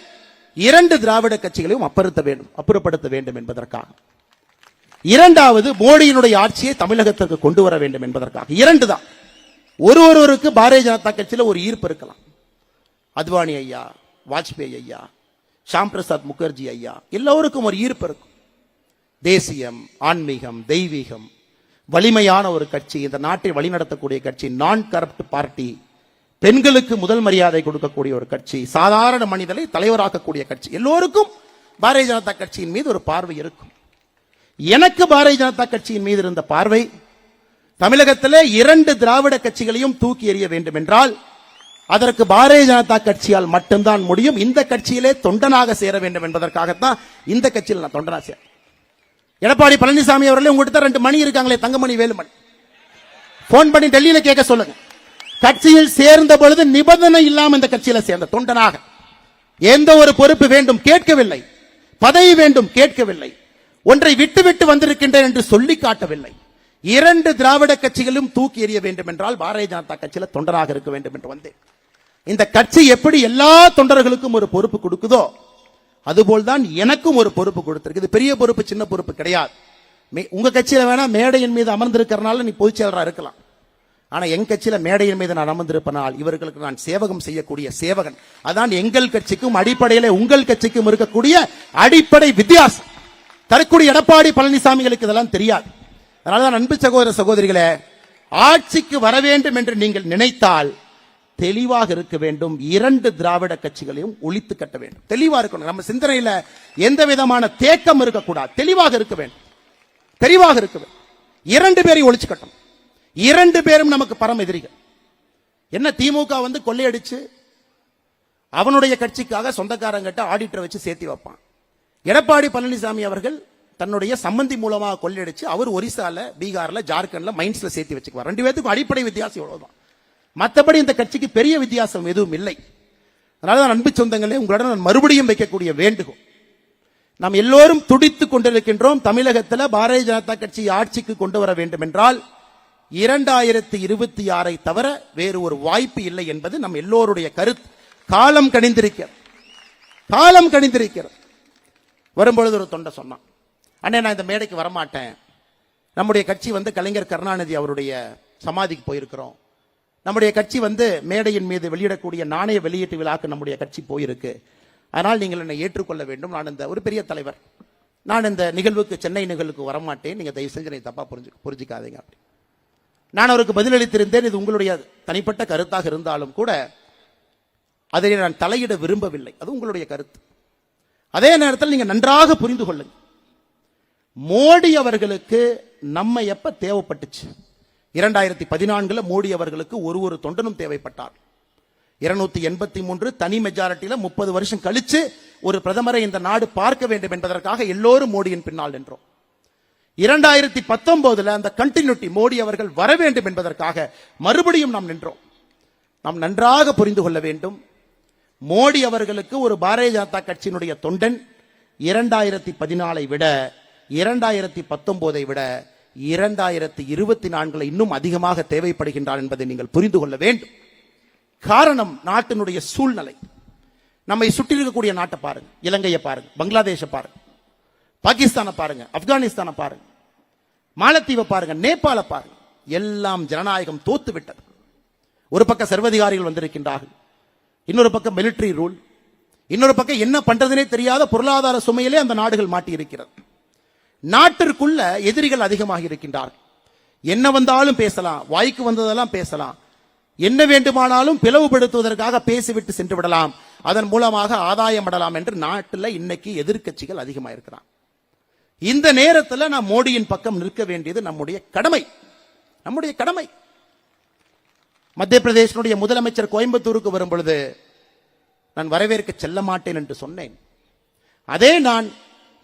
2 திராவிட கட்சிகளையும் அப்புறப்படுத்த வேண்டும் என்பதற்காக. 2வது மோடியினுடைய ஆட்சியை தமிழகத்திற்கு கொண்டு வர வேண்டும் என்பதற்காக. 2 தான். ஒருவருக்கு பாரதிய ஜனதா கட்சியில் ஒரு ஈர்ப்பு இருக்கலாம். அத்வானி ஐயா, வாஜ்பேயி ஐயா, ஷாம் பிரசாத் முகர்ஜி ஐயா, எல்லோருக்கும் ஒரு ஈர்ப்பு இருக்கும். தேசியம், ஆன்மீகம், தெய்வீகம், வலிமையான ஒரு கட்சி, இந்த நாட்டை வழிநடத்தக்கூடிய கட்சி, நான் கரப்ட் பார்ட்டி, பெண்களுக்கு முதல் மரியாதை கொடுக்கக்கூடிய ஒரு கட்சி, சாதாரண மனிதனை தலைவராக்கக்கூடிய கட்சி. எல்லோருக்கும் பாரதிய ஜனதா கட்சியின் மீது ஒரு பார்வை இருக்கும். எனக்கு பாரதிய ஜனதா கட்சியின் மீது இருந்த பார்வை, தமிழகத்திலே 2 திராவிட கட்சிகளையும் தூக்கி எறிய வேண்டும் என்றால் அதற்கு பாரதிய ஜனதா கட்சியால் மட்டும்தான் முடியும். இந்த கட்சியிலே தொண்டனாக சேர வேண்டும் என்பதற்காகத்தான் இந்த கட்சியில் நான் தொண்டனா சேர. எடப்பாடி பழனிசாமி அவர்களே, உங்ககிட்ட 2 மணி இருக்காங்களே, தங்கமணி வேலுமணி, போன் பண்ணி டெல்லியில கேட்க சொல்லுங்க. கட்சியில் சேர்ந்த பொழுது நிபந்தனை இல்லாம இந்த கட்சியில சேர்ந்த தொண்டனாக எந்த ஒரு பொறுப்பு வேண்டும் கேட்கவில்லை, பதவி வேண்டும் கேட்கவில்லை, ஒன்றை விட்டு விட்டு வந்திருக்கின்றேன் என்று சொல்லி காட்டவில்லை. 2 திராவிட கட்சிகளும் தூக்கி எறிய வேண்டும் என்றால் பாரதிய ஜனதா கட்சியில தொண்டராக இருக்க வேண்டும் என்று வந்தேன். இந்த கட்சி எப்படி எல்லா தொண்டர்களுக்கும் ஒரு பொறுப்பு கொடுக்குதோ அதுபோல்தான் எனக்கும் ஒரு பொறுப்பு கொடுத்திருக்கு. இது பெரிய பொறுப்பு, சின்ன பொறுப்பு கிடையாது. உங்க கட்சியில வேணா மேடையின் மீது அமர்ந்திருக்கிறனால நீ பொதுச் செயலராக இருக்கலாம். ஆனா என் கட்சியில மேடையின் மீது நான் அமர்ந்திருப்பனால் இவர்களுக்கு நான் சேவகம் செய்யக்கூடிய சேவகன். அதான் எங்கள் கட்சிக்கும் அடிப்படையிலே உங்கள் கட்சிக்கும் இருக்கக்கூடிய அடிப்படை வித்தியாசம். தரக்கூடிய எடப்பாடி பழனிசாமிகளுக்கு இதெல்லாம் தெரியாது. அதனாலதான் அன்பு சகோதர சகோதரிகளே, ஆட்சிக்கு வர வேண்டும் என்று நீங்கள் நினைத்தால் தெளிவாக இருக்க வேண்டும். 2 திராவிட கட்சிகளையும் ஒழித்து கட்ட வேண்டும். தெளிவா இருக்கணும். நம்ம சிந்தனையில எந்த விதமான தேக்கம் இருக்கக்கூடாது. தெளிவாக இருக்க வேண்டும். தெளிவாக இருக்க வேண்டும். 2 பேரையும் ஒழிச்சு கட்டணும். 2 பேரும் நமக்கு பரம் எதிரிகள். என்ன திமுக வந்து கொள்ளையடிச்சு அவனுடைய கட்சிக்காக சொந்தக்காரங்கிட்ட ஆடிட்டர் வச்சு சேர்த்து வைப்பான். எடப்பாடி பழனிசாமி அவர்கள் தன்னுடைய சம்பந்தி மூலமாக கொள்ளையடிச்சு அவர் ஒரிசால, பீகார்ல, ஜார்க்கண்ட்ல மைன்ஸ்ல சேர்த்து வச்சுக்குவார். 2 பேருக்கும் அடிப்படை வித்தியாசம் இவ்வளவுதான். மற்றபடி இந்த கட்சிக்கு பெரிய வித்தியாசம் எதுவும் இல்லை. அதனால அன்பு சொந்தங்களே, உங்களிடம் நான் மறுபடியும் வைக்கக்கூடிய வேண்டுகோள், நாம் எல்லோரும் துடித்துக் கொண்டிருக்கின்றோம். தமிழகத்தில் பாரதிய ஜனதா கட்சி ஆட்சிக்கு கொண்டு வர வேண்டும் என்றால் 2026 தவிர வேறு ஒரு வாய்ப்பு இல்லை என்பது நம் எல்லோருடைய கருத்து. காலம் கணிந்திருக்கிறது. காலம் கணிந்திருக்கிறது. வரும்பொழுது ஒரு தொண்டை சொன்னான், அண்ணே நான் இந்த மேடைக்கு வரமாட்டேன், நம்முடைய கட்சி வந்து கலைஞர் கருணாநிதி அவருடைய சமாதிக்கு போயிருக்கிறோம், நம்முடைய கட்சி வந்து மேடையின் மீது வெளியிடக்கூடிய நாணய வெளியீட்டு விழாக்கு நம்முடைய கட்சி போயிருக்கு, அதனால் நீங்கள் என்னை ஏற்றுக்கொள்ள வேண்டும், நான் இந்த ஒரு பெரிய தலைவர், நான் இந்த நிகழ்வுக்கு சென்னை நிகழ்வுக்கு வரமாட்டேன், நீங்க தயவு செஞ்சு தப்பா புரிஞ்சுக்காதீங்க அப்படி நான் அவருக்கு பதிலளித்திருந்தேன். இது உங்களுடைய தனிப்பட்ட கருத்தாக இருந்தாலும் கூட அதை நான் தலையிட விரும்பவில்லை. அது உங்களுடைய கருத்து. அதே நேரத்தில் நீங்க நன்றாக புரிந்து கொள்ளுங்கள், மோடி அவர்களுக்கு நம்ம எப்ப தேவைப்பட்டுச்சு? 2014 மோடி அவர்களுக்கு ஒரு தொண்டனும் தேவைப்பட்டார். 283 தனி மெஜாரிட்டியில 30 வருஷம் கழிச்சு ஒரு பிரதமரை இந்த நாடு பார்க்க வேண்டும் என்பதற்காக எல்லோரும் மோடியின் பின்னால் நின்றோம். 2019 அந்த கண்டினியூட்டி மோடி அவர்கள் வர வேண்டும் என்பதற்காக மறுபடியும் நாம் நின்றோம். நாம் நன்றாக புரிந்து கொள்ள வேண்டும், மோடி அவர்களுக்கு ஒரு பாரதிய ஜனதா கட்சியினுடைய தொண்டன் 2014 விட 2019 விட 2024 இன்னும் அதிகமாக தேவைப்படுகின்றார் என்பதை நீங்கள் புரிந்து கொள்ள வேண்டும். காரணம் நாட்டினுடைய சூழ்நிலை. நம்மை சுற்றி இருக்கக்கூடிய நாட்டை பாருங்க, இலங்கையை பாருங்க, பங்களாதேஷை பாருங்க, பாகிஸ்தானை பாருங்க, ஆப்கானிஸ்தானை பாருங்க, மாலத்தீவை பாருங்க, நேபாள பாருங்க. எல்லாம் ஜனநாயகம் தோத்து விட்டது. ஒரு பக்கம் சர்வதிகாரிகள் வந்திருக்கின்றார்கள், இன்னொரு பக்கம் மிலிட்டரி ரூல், இன்னொரு பக்கம் என்ன பண்றதுனே தெரியாத பொருளாதார சுமையிலே அந்த நாடுகள் மாட்டி இருக்கிறது. நாட்டிற்குள்ள எதிரிகள் அதிகமாக இருக்கின்றார்கள். என்ன வந்தாலும் பேசலாம், வாய்க்கு வந்ததெல்லாம் பேசலாம், என்ன வேண்டுமானாலும் பிளவுபடுத்துவதற்காக பேசிவிட்டு சென்று விடலாம், அதன் மூலமாக ஆதாயம் அடலாம் என்று நாட்டில் இன்னைக்கு எதிர்க்கட்சிகள் அதிகமாக இருக்கிறான். இந்த நேரத்தில் நாம் மோடியின் பக்கம் நிற்க வேண்டியது நம்முடைய கடமை. நம்முடைய கடமை. மத்திய பிரதேசனுடைய முதலமைச்சர் கோயம்புத்தூருக்கு வரும் பொழுது நான் வரவேற்க செல்ல மாட்டேன் என்று சொன்னேன். அதே நான்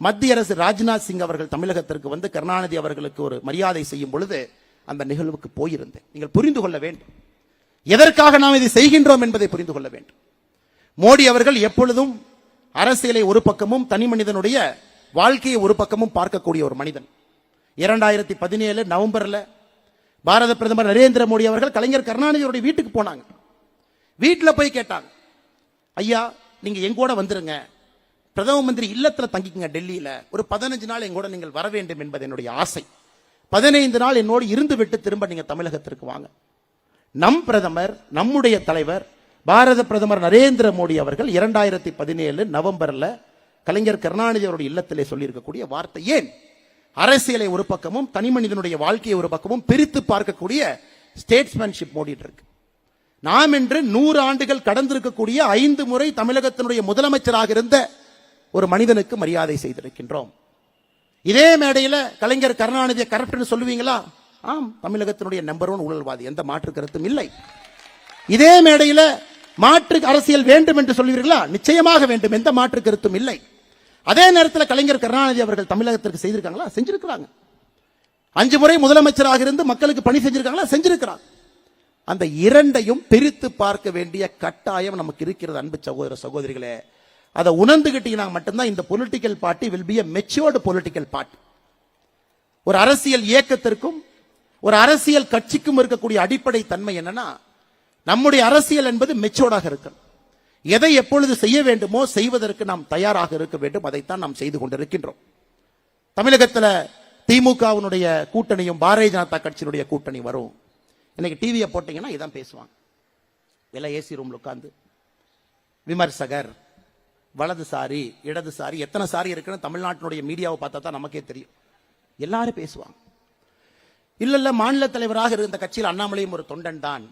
மத்திய அரசு ராஜ்நாத் சிங் அவர்கள் தமிழகத்திற்கு வந்து கருணாநிதி அவர்களுக்கு ஒரு மரியாதை செய்யும் பொழுது அந்த நிகழ்வுக்கு போயிருந்தேன். நீங்கள் புரிந்து கொள்ள வேண்டும், எதற்காக நாம் இதை செய்கின்றோம் என்பதை புரிந்து கொள்ள வேண்டும். மோடி அவர்கள் எப்பொழுதும் அரசியலை ஒரு பக்கமும் தனி மனிதனுடைய வாழ்க்கையை ஒரு பக்கமும் பார்க்கக்கூடிய ஒரு மனிதன். 2017 நவம்பர்ல பாரத பிரதமர் நரேந்திர மோடி அவர்கள் கலைஞர் கருணாநிதியுடைய வீட்டுக்கு போனாங்க. வீட்டில் போய் கேட்டாங்க, ஐயா நீங்க எங்கூட வந்துருங்க, பிரதம மந்திரி இல்லத்துல தங்கிக்குங்க, டெல்லியில ஒரு 15 நாள் எங்கூட நீங்கள் வர வேண்டும் என்பது என்னுடைய ஆசை, 15 நாள் என்னோடு இருந்து விட்டு திரும்ப நீங்க தமிழகத்திற்கு வாங்க. நம் பிரதமர், நம்முடைய தலைவர் பாரத பிரதமர் நரேந்திர மோடி அவர்கள் 2017 நவம்பர்ல கலைஞர் கருணாநிதி அவருடைய இல்லத்திலே சொல்லி இருக்கக்கூடிய வார்த்தை ஏன்? அரசியலை ஒரு பக்கமும் தனி மனிதனுடைய வாழ்க்கையை ஒரு பக்கமும் பிரித்து பார்க்கக்கூடிய ஸ்டேட்ஸ்மேன்ஷிப் மோடிட்டு இருக்கு. நாம் என்று 100 ஆண்டுகள் கடந்திருக்கக்கூடிய 5 முறை தமிழகத்தினுடைய முதலமைச்சராக இருந்த ஒரு மனிதனுக்கு மரியாதை செய்திருக்கின்றோம். இதே மேடையில் கலைஞர் கருணாநிதியை கரப்ட்னு சொல்லுவீங்களா? ஆம், தமிழகத்தினுடைய நம்பர் 1 ஊழல்வாதி, எந்த மாற்று கருத்தும் இல்லை. இதே மேடையில் மாற்று அரசியல் வேண்டும் என்று சொல்வீர்களா? நிச்சயமாக வேண்டும், எந்த மாற்று கருத்தும் இல்லை. அதே நேரத்தில் கலைஞர் கருணாநிதி அவர்கள் தமிழகத்திற்கு செய்திருக்காங்களா? செஞ்சிருக்கிறாங்க. 5 முறை முதலமைச்சராக இருந்து மக்களுக்கு பணி செஞ்சிருக்காங்களா? செஞ்சிருக்கிறாங்க. அந்த இரண்டையும் பிரித்து பார்க்க வேண்டிய கட்டாயம் நமக்கு இருக்கிறது. அன்பு சகோதர சகோதரிகளே, அதை உணர்ந்துகிட்டீங்கன்னா மட்டும்தான் இந்த political party will be a matured political party. ஒரு அரசியல் இயக்கத்திற்கும் ஒரு அரசியல் கட்சிக்கும் இருக்கக்கூடிய அடிப்படை தன்மை என்னன்னா, நம்முடைய அரசியல் என்பது மெச்சோர்டாக இருக்கணும். எதை எப்பொழுது செய்ய வேண்டுமோ செய்வதற்கு நாம் தயாராக இருக்க வேண்டும். அதைத்தான் நாம் செய்து கொண்டிருக்கின்றோம். தமிழகத்தில் திமுகவினுடைய கூட்டணியும் பாரதிய ஜனதா கட்சியினுடைய கூட்டணி வரும். இன்னைக்கு டிவியை போட்டீங்கன்னா இதான் பேசுவாங்க. எல்லாம் ஏசி ரூம்ல உட்கார்ந்து விமர்சகர், வலதுசாரி, இடதுசாரி, எத்தனை சாரி இருக்குன்னு தமிழ்நாட்டினுடைய மீடியாவை பார்த்தா தான் நமக்கே தெரியும். எல்லாரும் பேசுவாங்க. இல்ல மாநில தலைவராக இருந்த கட்சியில் அண்ணாமலையும் ஒரு தொண்டன் தான்.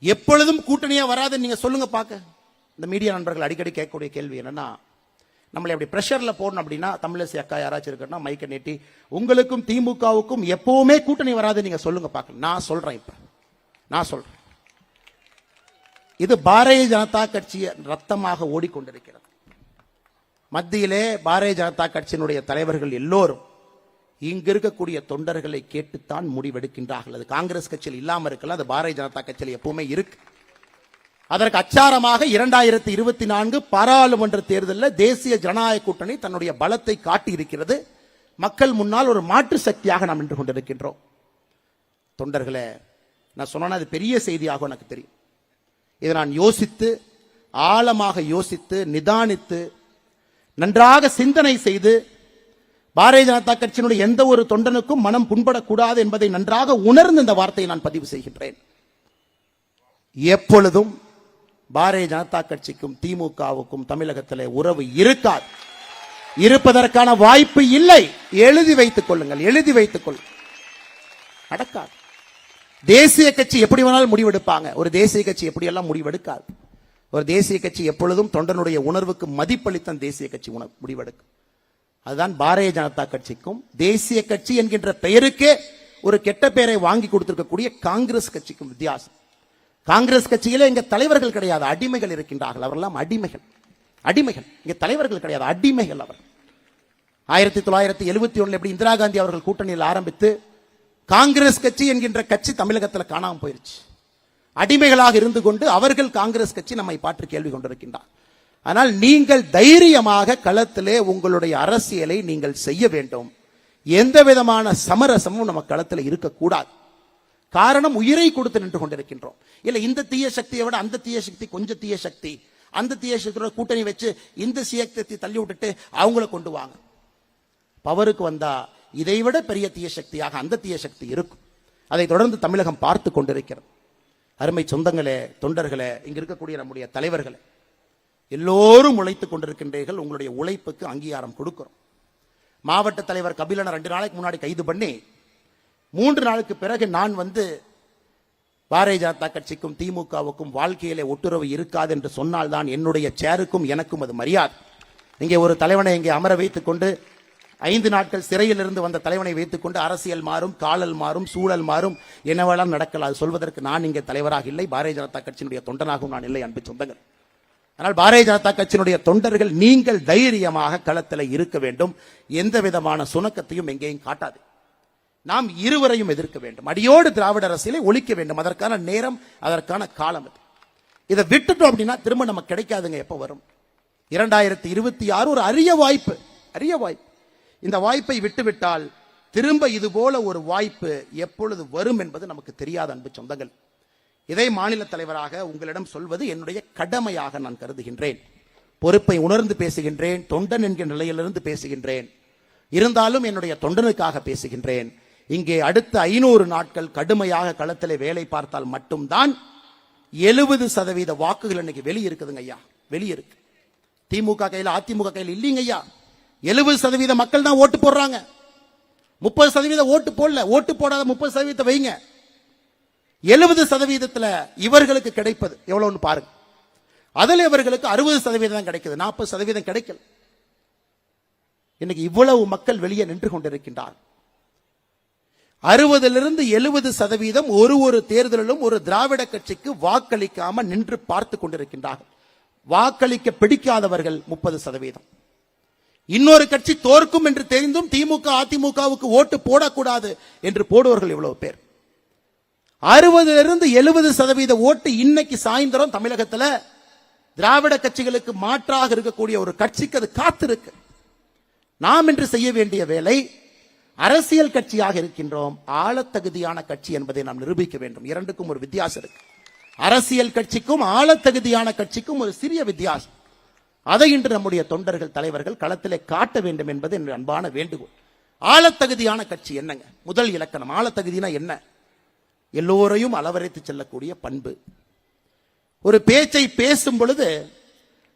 எப்பொழுதும் கூட்டணியா வராதுன்னு நீங்க சொல்லுங்க பார்க்க. இந்த மீடியா நண்பர்கள் அடிக்கடி கேட்கக்கூடிய கேள்வி என்னன்னா, நம்மளை அப்படி பிரஷர்ல போடணும் அப்படின்னா, தமிழிசை அக்கா யாராச்சும் இருக்குன்னா மைக்க நீட்டி உங்களுக்கும் திமுகவுக்கும் எப்பவுமே கூட்டணி வராது நீங்க சொல்லுங்க பார்க்க. நான் சொல்றேன், இப்ப நான் சொல்றேன், இது பாரதிய ஜனதா கட்சி ரத்தமாக ஓடிக்கொண்டிருக்கிறது. மத்தியிலே பாரதிய ஜனதா கட்சியினுடைய தலைவர்கள் எல்லோரும் இங்க இருக்கக்கூடிய தொண்டர்களை கேட்டுத்தான் முடிவெடுக்கின்றார்கள். அது காங்கிரஸ் கட்சியில் இல்லாம இருக்கலாம், அது பாரதிய ஜனதா கட்சியில் எப்பவுமே இருக்கு. அதற்கு அச்சாரமாக 2024 பாராளுமன்ற தேர்தலில் தேசிய ஜனநாயக கூட்டணி தன்னுடைய பலத்தை காட்டி இருக்கிறது. மக்கள் முன்னால் ஒரு மாற்று சக்தியாக நாம் நின்று கொண்டிருக்கின்றோம். தொண்டர்களே, நான் சொன்னா அது பெரிய செய்தியாக எனக்கு தெரியும். இதை நான் யோசித்து, ஆழமாக யோசித்து, நிதானித்து, நன்றாக சிந்தனை செய்து, பாரதிய ஜனதா கட்சியினுடைய எந்த ஒரு தொண்டனுக்கும் மனம் புண்படக்கூடாது என்பதை நன்றாக உணர்ந்து இந்த வார்த்தையை நான் பதிவு செய்கின்றேன். எப்பொழுதும் பாரதிய ஜனதா கட்சிக்கும் திமுகவுக்கும் தமிழகத்திலே உறவு இருக்காது, இருப்பதற்கான வாய்ப்பு இல்லை. எழுதி வைத்துக் கொள்ளுங்கள், எழுதி வைத்துக் கொள்ளுங்கள். நடக்காது. தேசிய கட்சி எப்படி வேணாலும் முடிவெடுப்பாங்க, ஒரு தேசிய கட்சி எப்படியெல்லாம் முடிவெடுக்காது. ஒரு தேசிய கட்சி எப்பொழுதும் தொண்டனுடைய உணர்வுக்கு மதிப்பளித்தான் தேசிய கட்சி முடிவெடுக்கும். அதுதான் பாரதிய ஜனதா கட்சிக்கும் தேசிய கட்சி என்கின்ற பெயருக்கே ஒரு கெட்ட பெயரை வாங்கி கொடுத்திருக்கக்கூடிய காங்கிரஸ் கட்சிக்கும் வித்தியாசம். காங்கிரஸ் கட்சியிலே இங்க தலைவர்கள் கிடையாது, அடிமைகள் இருக்கின்றார்கள். அவரெல்லாம் அடிமைகள், அடிமைகள். இங்க தலைவர்கள் கிடையாது, அடிமைகள். அவர் 1971 எப்படி இந்திரா காந்தி அவர்கள் கூட்டணியில் ஆரம்பித்து காங்கிரஸ் கட்சி என்கின்ற கட்சி தமிழகத்தில் காணாமல் போயிருச்சு. அடிமைகளாக இருந்து கொண்டு அவர்கள் காங்கிரஸ் கட்சி நம்மை பார்த்து கேள்வி கொண்டிருக்கின்றார். ஆனால் நீங்கள் தைரியமாக களத்திலே உங்களுடைய அரசியலை நீங்கள் செய்ய வேண்டும். எந்த விதமான சமரசமும் நம்ம களத்தில் இருக்கக்கூடாது. காரணம், உயிரை கொடுத்து நின்று கொண்டிருக்கின்றோம். இல்ல இந்த தீய சக்தியை விட அந்த தீய சக்தி கொஞ்சம் தீய சக்தி, அந்த தீய சக்தியோட கூட்டணி வச்சு இந்த சக்தியை தள்ளி விட்டுட்டு அவங்கள கொண்டு வாங்க. பவருக்கு வந்தா இதைவிட பெரிய தீய சக்தியாக அந்த தீய சக்தி இருக்கும். அதை தொடர்ந்து தமிழகம் பார்த்து கொண்டிருக்கிறது. அருமை சொந்தங்களே, தொண்டர்களே, இங்க இருக்கக்கூடிய நம்முடைய தலைவர்களே, எல்லோரும் உழைத்துக் கொண்டிருக்கின்றீர்கள். உங்களுடைய உழைப்புக்கு அங்கீகாரம் கொடுக்கிறோம். மாவட்ட தலைவர் கபிலனை 2 நாளைக்கு முன்னாடி கைது பண்ணி 3 நாளுக்கு பிறகு நான் வந்து பாரதிய ஜனதா கட்சிக்கும் திமுகவுக்கும் வாழ்க்கையிலே ஒட்டுறவு இருக்காது என்று சொன்னால்தான் என்னுடைய சேருக்கும் எனக்கும் அது மரியாதை. இங்கே ஒரு தலைவனை இங்கே அமர வைத்துக் கொண்டு 5 நாட்கள் சிறையில் இருந்து வந்த தலைவனை வைத்துக் கொண்டு அரசியல் மாறும், காலல் மாறும், சூழல் மாறும், என்னவெல்லாம் நடக்கலாம். அது சொல்வதற்கு நான் இங்கே தலைவராக இல்லை, பாரதிய ஜனதா கட்சியினுடைய தொண்டனாகவும் நான் இல்லை. அன்பு சொந்தங்கள், ஆனால் பாரதிய ஜனதா கட்சியினுடைய தொண்டர்கள் நீங்கள் தைரியமாக களத்தில் இருக்க வேண்டும். எந்த விதமான சுணக்கத்தையும் எங்கேயும் காட்டாது. நாம் இருவரையும் எதிர்க்க வேண்டும். அடியோடு திராவிட அரசியலை ஒழிக்க வேண்டும். அதற்கான நேரம், அதற்கான காலம் இது. இதை விட்டுட்டோம் அப்படின்னா திரும்ப நமக்கு கிடைக்காதுங்க. எப்ப வரும்? 2026 ஒரு அரிய வாய்ப்பு, அரிய வாய்ப்பு. இந்த வாய்ப்பை விட்டுவிட்டால் திரும்ப இது போல ஒரு வாய்ப்பு எப்பொழுது வரும் என்பது நமக்கு தெரியாத. அன்பு சொந்தங்கள், இதை மாநில தலைவராக உங்களிடம் சொல்வது என்னுடைய கடமையாக நான் கருதுகின்றேன். பொறுப்பை உணர்ந்து பேசுகின்றேன். தொண்டன் என்கிற நிலையிலிருந்து பேசுகின்றேன். இருந்தாலும் என்னுடைய தொண்டனுக்காக பேசுகின்றேன். இங்கே அடுத்த 500 நாட்கள் கடுமையாக களத்திலே வேலை பார்த்தால் மட்டும்தான் 70% வாக்குகள் இன்னைக்கு வெளியே இருக்குதுங்க ஐயா, வெளியே இருக்கு. திமுக கையில், அதிமுக கையில் இல்லைங்க ஐயா. 70% மக்கள் தான் ஓட்டு போடுறாங்க. 30% ஓட்டு போடல. ஓட்டு போடாத 30% வைங்க. 70% இவர்களுக்கு கிடைப்பது எவ்வளவுன்னு பாருங்க. அதில் இவர்களுக்கு 60% தான் கிடைக்குது, 40% கிடைக்கல. இன்னைக்கு இவ்வளவு மக்கள் வெளியே நின்று கொண்டிருக்கின்றார். 60% ஒரு தேர்தலிலும் ஒரு திராவிட கட்சிக்கு வாக்களிக்காம நின்று பார்த்து கொண்டிருக்கின்றார்கள். வாக்களிக்க பிடிக்காதவர்கள் 30%. இன்னொரு கட்சி தோற்கும் என்று தெரிந்தும் திமுக அதிமுகவுக்கு ஓட்டு போடக்கூடாது என்று போடுவர்கள் எவ்வளவு பேர்? 60% ஓட்டு இன்னைக்கு சாயந்தரம் தமிழகத்தில் திராவிட கட்சிகளுக்கு மாற்றாக இருக்கக்கூடிய ஒரு கட்சிக்கு அது காத்திருக்கு. நாம் இன்று செய்ய வேண்டிய வேலை, அரசியல் கட்சியாக இருக்கின்றோம், ஆளத்தகுதியான கட்சி என்பதை நாம் நிரூபிக்க வேண்டும். இரண்டுக்கும் ஒரு வித்தியாசம் இருக்கு. அரசியல் கட்சிக்கும் ஆளத்தகுதியான கட்சிக்கும் ஒரு சிறிய வித்தியாசம். அதை இன்று நம்முடைய தொண்டர்கள் தலைவர்கள் களத்திலே காட்ட வேண்டும் என்பது என் அன்பான வேண்டுகோள். ஆளத்தகுதியான கட்சி என்னங்க? முதல் இலக்கணம். ஆளத்தகுதினா என்ன? எல்லோரையும் அளவரைத்து செல்லக்கூடிய பண்பு. ஒரு பேச்சை பேசும் பொழுது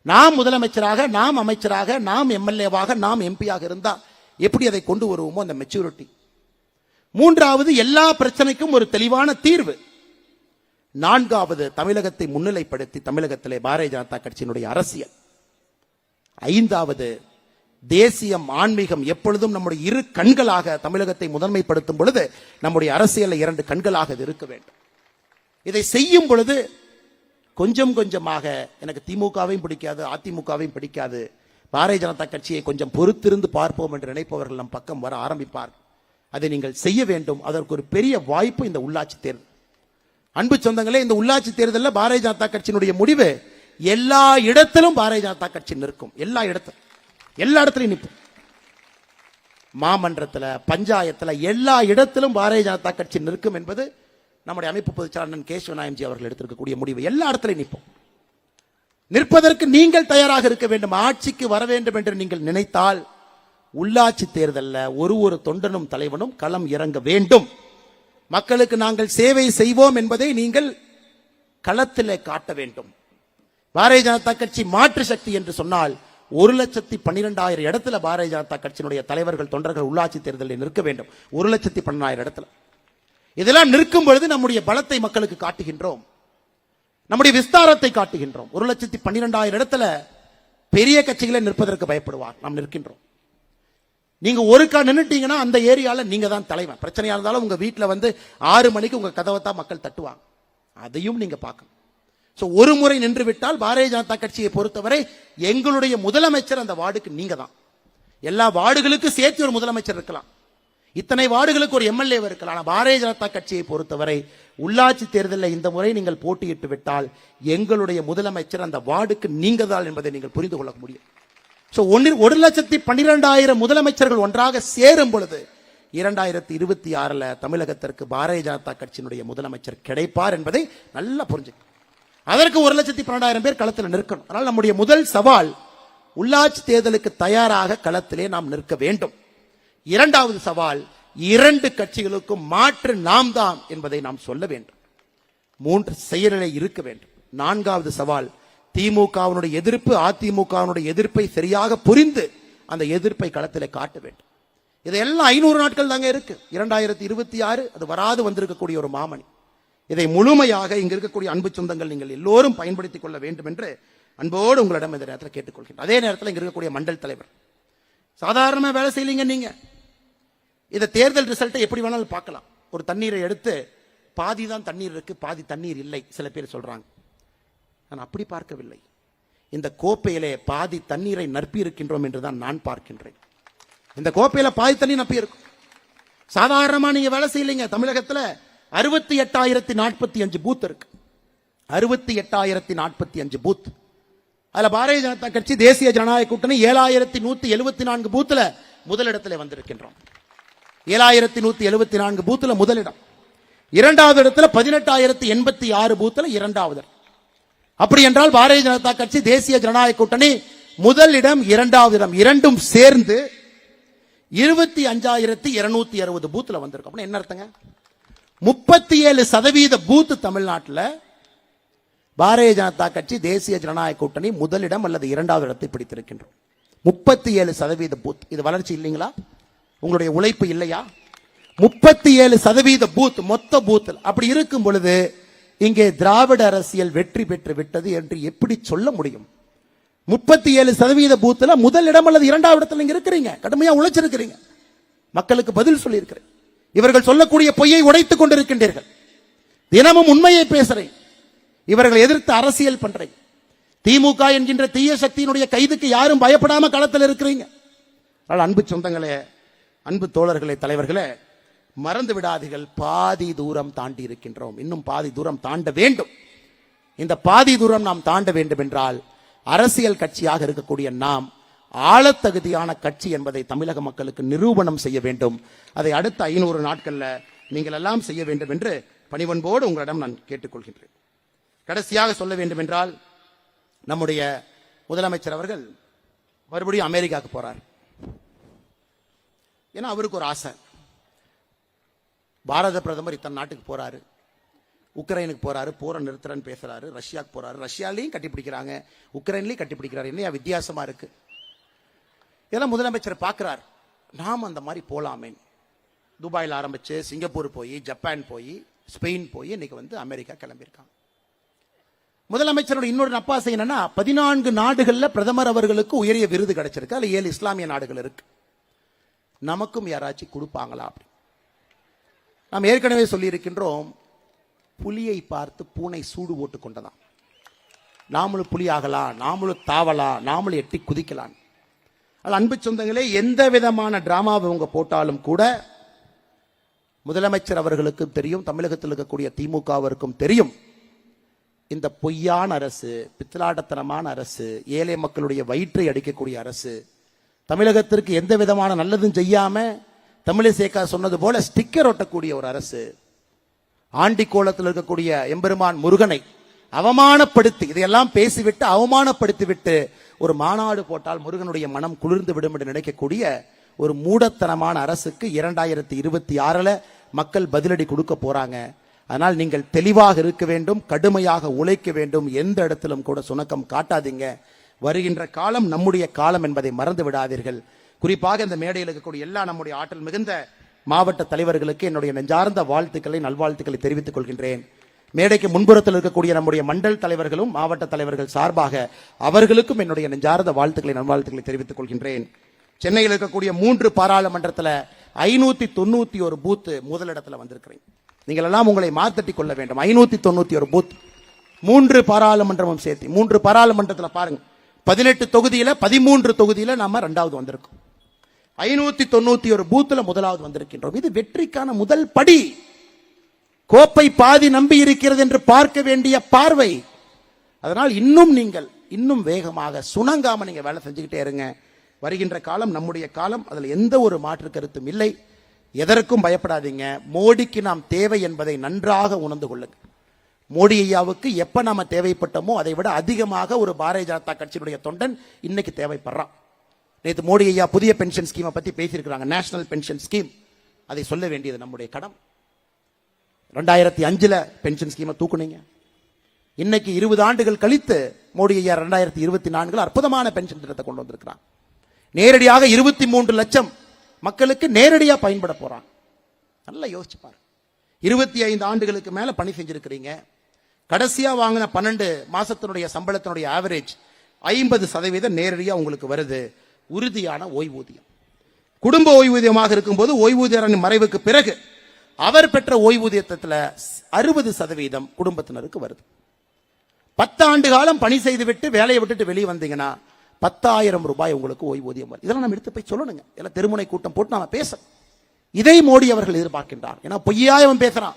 நாம் முதலமைச்சராக, நாம் அமைச்சராக, நாம் எம்எல்ஏவாக, நாம் எம்பியாக இருந்தா எப்படி அதை கொண்டு வருவோமோ அந்த மெச்சூரிட்டி. மூன்றாவது, எல்லா பிரச்சனைக்கும் ஒரு தெளிவான தீர்வு. நான்காவது, தமிழகத்தை முன்னிலைப்படுத்தி தமிழகத்திலே பாரதிய ஜனதா கட்சியினுடைய அரசியல். ஐந்தாவது, தேசியம் ஆன்மீகம் எப்பொழுதும் நம்முடைய இரு கண்களாக தமிழகத்தை முதன்மைப்படுத்தும் பொழுது நம்முடைய அரசியல் 2 கண்களாக இது இருக்க வேண்டும். இதை செய்யும் பொழுது கொஞ்சம் கொஞ்சமாக, எனக்கு திமுகவையும் பிடிக்காது, அதிமுகவையும் பிடிக்காது, பாரதிய ஜனதா கட்சியை கொஞ்சம் பொறுத்திருந்து பார்ப்போம் என்று நினைப்பவர்கள் நம் பக்கம் வர ஆரம்பிப்பார். அதை நீங்கள் செய்ய வேண்டும். அதற்கு ஒரு பெரிய வாய்ப்பு இந்த உள்ளாட்சி தேர்தல். அன்பு சொந்தங்களே, இந்த உள்ளாட்சி தேர்தலில் பாரதிய ஜனதா கட்சியினுடைய முடிவு, எல்லா இடத்திலும் பாரதிய ஜனதா கட்சி நிற்கும். எல்லா இடத்திலும் நிற்கும். மாமன்றத்தில், பஞ்சாயத்தில், எல்லா இடத்திலும் பாரதிய ஜனதா கட்சி நிற்கும் என்பது நம்முடைய அமைப்பு பொதுச்செயலாளர் கேசவநாயம்ஜி அவர்கள் எடுத்திருக்கக்கூடிய முடிவு. எல்லா இடத்திலும் நிற்போம். நிற்பதற்கு நீங்கள் தயாராக இருக்க வேண்டும். ஆட்சிக்கு வர வேண்டும் என்று நீங்கள் நினைத்தால் உள்ளாட்சி தேர்தலில் ஒரு தொண்டனும் தலைவனும் களம் இறங்க வேண்டும். மக்களுக்கு நாங்கள் சேவை செய்வோம் என்பதை நீங்கள் களத்திலே காட்ட வேண்டும். பாரதிய ஜனதா கட்சி மாற்று சக்தி என்று சொன்னால் 1,12,000 இடத்துல பாரதிய ஜனதா கட்சியினுடைய தலைவர்கள் தொண்டர்கள் உள்ளாட்சி தேர்தலில் நிற்க வேண்டும். 1,12,000 இடத்துல. இதெல்லாம் நிற்கும் பொழுது நம்முடைய பலத்தை மக்களுக்கு காட்டுகின்றோம், நம்முடைய விஸ்தாரத்தை காட்டுகின்றோம். 1,12,000 இடத்துல பெரிய கட்சிகளை நிற்பதற்கு பயப்படுவார். நாம் நிற்கின்றோம். நீங்க ஒருக்கா நின்னுட்டீங்கன்னா அந்த ஏரியால நீங்க தான் தலைவன். பிரச்சனையா இருந்தாலும் உங்க வீட்டில் வந்து 6 மணிக்கு உங்க கதவை தான் மக்கள் தட்டுவாங்க. அதையும் நீங்க பார்க்கணும். ஒரு முறை நின்று விட்டால் பாரதிய ஜனதா கட்சியை பொறுத்தவரை எங்களுடைய முதலமைச்சர் அந்த வார்டுக்கு நீங்க தான். எல்லா வார்டுகளுக்கும் சேர்த்து ஒரு முதலமைச்சர் இருக்கலாம், இத்தனை வார்டுகளுக்கு ஒரு எம்எல்ஏ இருக்கலாம். பாரதிய ஜனதா கட்சியை பொறுத்தவரை உள்ளாட்சி தேர்தலில் இந்த முறை நீங்கள் போட்டியிட்டு விட்டால் எங்களுடைய முதலமைச்சர் அந்த வார்டுக்கு நீங்க தான் என்பதை நீங்கள் புரிந்து கொள்ள முடியும். 1,12,000 முதலமைச்சர்கள் ஒன்றாக சேரும் பொழுது 2026 தமிழகத்திற்கு பாரதிய ஜனதா கட்சியினுடைய முதலமைச்சர் கிடைப்பார் என்பதை நல்லா புரிஞ்சுக்க. அதற்கு 1,12,000 பேர் களத்தில் நிற்கணும். அதனால் நம்முடைய முதல் சவால், உள்ளாட்சி தேர்தலுக்கு தயாராக களத்திலே நாம் நிற்க வேண்டும். இரண்டாவது சவால், 2 கட்சிகளுக்கும் மாற்று நாம் தான் என்பதை நாம் சொல்ல வேண்டும். 3 செயல்நிலை இருக்க வேண்டும். 4வது சவால், திமுகவினுடைய எதிர்ப்பு, அதிமுகவினுடைய எதிர்ப்பை சரியாக புரிந்து அந்த எதிர்ப்பை களத்திலே காட்ட வேண்டும். இதெல்லாம் 500 நாட்கள் தாங்க இருக்கு. 2026 அது வராது வந்திருக்கக்கூடிய ஒரு மாமணி. இதை முழுமையாக இங்க இருக்கக்கூடிய அன்பு சொந்தங்கள் நீங்கள் எல்லோரும் பயன்படுத்திக் கொள்ள வேண்டும் என்று அன்போடு உங்களிடம் இந்த நேரத்தில் கேட்டுக்கொள்கிறேன். அதே நேரத்தில் இங்க இருக்கக்கூடிய மண்டல் தலைவர், சாதாரணமா வேலை செய்யலீங்க நீங்க. இதை தேர்தல் ரிசல்ட்டை எப்படி வேணாலும் பார்க்கலாம். ஒரு தண்ணீரை எடுத்து பாதி தான் தண்ணீர் இருக்கு, பாதி தண்ணீர் இல்லை சில பேர் சொல்றாங்க. நான் அப்படி பார்க்கவில்லை. இந்த கோப்பையிலே பாதி தண்ணீரை நற்பி இருக்கின்றோம் என்றுதான் நான் பார்க்கின்றேன். இந்த கோப்பையில பாதி தண்ணீர் நப்பி இருக்கும். சாதாரணமா நீங்க வேலை செய்யலீங்க. தமிழகத்தில் 68,045 பூத் இருக்கு. 68,045 பூத். அதுல பாரதிய ஜனதா கட்சி தேசிய ஜனநாயக கூட்டணி 7,174 பூத்துல முதலிடத்தில் வந்திருக்கின்றோம். 7,174 பூத்துல முதலிடம். இரண்டாவது இடத்துல 18,086 பூத்துல இரண்டாவது. அப்படி என்றால் பாரதிய ஜனதா கட்சி தேசிய ஜனநாயக கூட்டணி முதலிடம், இரண்டாவது இடம் இரண்டும் சேர்ந்து 25,260 பூத்துல வந்திருக்கும். என்ன அர்த்தங்க? 37% பூத் தமிழ்நாட்டில் பாரதிய ஜனதா கட்சி தேசிய ஜனநாயக கூட்டணி முதலிடம் அல்லது இரண்டாவது இடத்தை பிடித்திருக்கின்றோம். 37% பூத். இது வளர்ச்சி இல்லைங்களா? உங்களுடைய உழைப்பு இல்லையா? 37% பூத் மொத்த பூத். அப்படி இருக்கும் பொழுது இங்கே திராவிட அரசியல் வெற்றி பெற்று விட்டது என்று எப்படி சொல்ல முடியும்? 37% பூத்துல முதலிடம் அல்லது இரண்டாவது இடத்துல நீங்க இருக்கிறீங்க. கடுமையா உழைச்சிருக்கிறீங்க. மக்களுக்கு பதில் சொல்லி இருக்கிறேன். இவர்கள் சொல்லக்கூடிய பொய்யை உடைத்துக் கொண்டிருக்கின்றீர்கள். தினமும் உண்மையை பேசுறேன். இவர்கள் எதிர்த்து அரசியல் பண்றேன். திமுக என்கின்ற தீய சக்தியினுடைய கைதுக்கு யாரும் பயப்படாம களத்தில் இருக்கிறீங்க. அன்பு சொந்தங்களே, அன்பு தோழர்களே, தலைவர்களே, மறந்து விடாதீர்கள். பாதி தூரம் தாண்டி இருக்கின்றோம். இன்னும் பாதி தூரம் தாண்ட வேண்டும். இந்த பாதி தூரம் நாம் தாண்ட வேண்டும் என்றால் அரசியல் கட்சியாக இருக்கக்கூடிய நாம் ஆளத்தகுதியான கட்சி என்பதை தமிழக மக்களுக்கு நிரூபணம் செய்ய வேண்டும். அதை அடுத்த 500 நாட்கள்ல நீங்கள் எல்லாம் செய்ய வேண்டும் என்று பணிவன்போடு உங்களிடம் நான் கேட்டுக்கொள்கின்றேன். கடைசியாக சொல்ல வேண்டும் என்றால், நம்முடைய முதலமைச்சர் அவர்கள் மறுபடியும் அமெரிக்காவுக்கு போறார். ஏன்னா அவருக்கு ஒரு ஆசை. பாரத பிரதமர் இத்தனை நாட்டுக்கு போறாரு, உக்ரைனுக்கு போறாரு, போரை நிறுத்துறன்னு பேசுறாரு, ரஷ்யாவுக்கு போறாரு, ரஷ்யாலையும் கட்டிப்பிடிக்கிறாங்க, உக்ரைன்லையும் கட்டிப்பிடிக்கிறாரு. என்ன வித்தியாசமா இருக்கு? இதெல்லாம் முதலமைச்சர் பார்க்கிறார். நாம் அந்த மாதிரி போலாமே. துபாயில் ஆரம்பிச்சு சிங்கப்பூர் போய், ஜப்பான் போய், ஸ்பெயின் போய், இன்னைக்கு அமெரிக்கா கிளம்பியிருக்காங்க. முதலமைச்சரோட இன்னொரு நப்பாசை என்னன்னா, 14 நாடுகள்ல பிரதமர் அவர்களுக்கு உயரிய விருது கிடைச்சிருக்கு. அதுல 7 இஸ்லாமிய நாடுகள் இருக்கு. நமக்கும் யாராச்சும் கொடுப்பாங்களா அப்படி? நாம் ஏற்கனவே சொல்லி இருக்கின்றோம், புலியை பார்த்து பூனை சூடு போட்டு கொண்டதான். நாமளும் புலி ஆகலாம், நாமளும் தாவலாம், நாமளும் எட்டி குதிக்கலாம். அன்பு சொந்தங்களே, எந்த விதமான டிராமாவை உங்க போட்டாலும் கூட முதலமைச்சர் அவர்களுக்கும் தெரியும், தமிழகத்தில் இருக்கக்கூடிய திமுகவிற்கும் தெரியும், இந்த பொய்யான அரசு, பித்தலாட்டத்தனமான அரசு, ஏழை மக்களுடைய வயிற்றை அடிக்கக்கூடிய அரசு, தமிழகத்திற்கு எந்த விதமான நல்லதும் செய்யாம தமிழிசேகா சொன்னது போல ஸ்டிக்கர் ஒட்டக்கூடிய ஒரு அரசு, ஆண்டி கோலத்தில் இருக்கக்கூடிய எம்பெருமான் முருகனை அவமானப்படுத்தி, இதையெல்லாம் பேசிவிட்டு அவமானப்படுத்திவிட்டு ஒரு மாநாடு போட்டால் முருகனுடைய மனம் குளிர்ந்து விடும் என்று நினைக்கக்கூடிய ஒரு மூடத்தனமான அரசுக்கு 2026 மக்கள் பதிலடி கொடுக்க போறாங்க. அதனால் நீங்கள் தெளிவாக இருக்க வேண்டும், கடுமையாக உழைக்க வேண்டும், எந்த இடத்திலும் கூட சுணக்கம் காட்டாதீங்க. வருகின்ற காலம் நம்முடைய காலம் என்பதை மறந்து விடாதீர்கள். குறிப்பாக இந்த மேடையில் இருக்கக்கூடிய எல்லா நம்முடைய ஆற்றல் மிகுந்த மாவட்ட தலைவர்களுக்கு என்னுடைய நெஞ்சார்ந்த வாழ்த்துக்களை, நல்வாழ்த்துக்களை தெரிவித்துக் கொள்கின்றேன். மேடைக்கு முன்புறத்தில் இருக்கக்கூடிய நம்முடைய மண்டல் தலைவர்களும் மாவட்ட தலைவர்கள் சார்பாக அவர்களுக்கும் என்னுடைய நெஞ்சார்ந்த வாழ்த்துக்களை, நல்வாழ்த்துக்களை தெரிவித்துக் கொள்கின்றேன். சென்னையில் இருக்கக்கூடிய 3 பாராளுமன்றத்தில் 591 பூத் முதலிடத்தில் வந்திருக்கிறேன். நீங்கள் எல்லாம் உங்களை மாத்தட்டிக் கொள்ள வேண்டும். 591 பூத், 3 பாராளுமன்றமும் சேர்த்து 3 பாராளுமன்றத்தில் பாருங்க, 18 தொகுதியில 13 தொகுதியில நாம 2வது வந்திருக்கோம். 591 பூத்துல முதலாவது வந்திருக்கின்றோம். இது வெற்றிக்கான முதல் படி. கோப்பை பாதி நம்பி இருக்கிறது என்று பார்க்க வேண்டிய பார்வை. அதனால் இன்னும் வேகமாக சுணங்காம நீங்க வேலை செஞ்சுக்கிட்டே இருங்க. வருகின்ற காலம் நம்முடைய காலம், அதுல எந்த ஒரு மாற்று கருத்தும் இல்லை. எதற்கும் பயப்படாதீங்க. மோடிக்கு நாம் தேவை என்பதை நன்றாக உணர்ந்து கொள்ளுங்க. மோடி ஐயாவுக்கு எப்ப நாம தேவைப்பட்டோமோ அதை விட அதிகமாக ஒரு பாரதிய ஜனதா கட்சியினுடைய தொண்டன் இன்னைக்கு தேவைப்படுறான். நேற்று மோடி ஐயா புதிய பென்ஷன் ஸ்கீமை பத்தி பேசியிருக்கிறாங்க, நேஷனல் பென்ஷன் ஸ்கீம். அதை சொல்ல வேண்டியது நம்முடைய கடம். 2005 பென்ஷன் ஸ்கீமை தூக்குனீங்க. இன்னைக்கு 20 ஆண்டுகள் கழித்து மோடி ஐயா 2024 அற்புதமான பென்ஷன் திட்டத்தை கொண்டு வந்திருக்கிறான். நேரடியாக 23 லட்சம் மக்களுக்கு நேரடியா பயன்பட போறான். நல்லா யோசிச்சு பாரு. 25 ஆண்டுகளுக்கு மேல பணி செஞ்சிருக்கிறீங்க. கடைசியா வாங்கின 12 மாசத்தினுடைய சம்பளத்தினுடைய ஆவரேஜ் 50% நேரடியா உங்களுக்கு வருது. உறுதியான ஓய்வூதியம், குடும்ப ஓய்வூதியமாக இருக்கும்போது ஓய்வூதியரின் மறைவுக்கு பிறகு அவர் பெற்ற ஓய்வூதியத்தில் 60% குடும்பத்தினருக்கு வருது. 10 ஆண்டு காலம் பணி செய்துவிட்டு வேலையை விட்டுட்டு வெளியே வந்தீங்கன்னா 10,000 ரூபாய் உங்களுக்கு ஓய்வூதியம் வருது. இதெல்லாம் நம்ம எடுத்து போய் சொல்லணுங்க. எல்லாம் தெருமுனை கூட்டம் போட்டு நாம பேச. இதை மோடி அவர்கள் எதிர்பார்க்கின்றார். ஏன்னா பொய்யாயவன் பேசுறான்.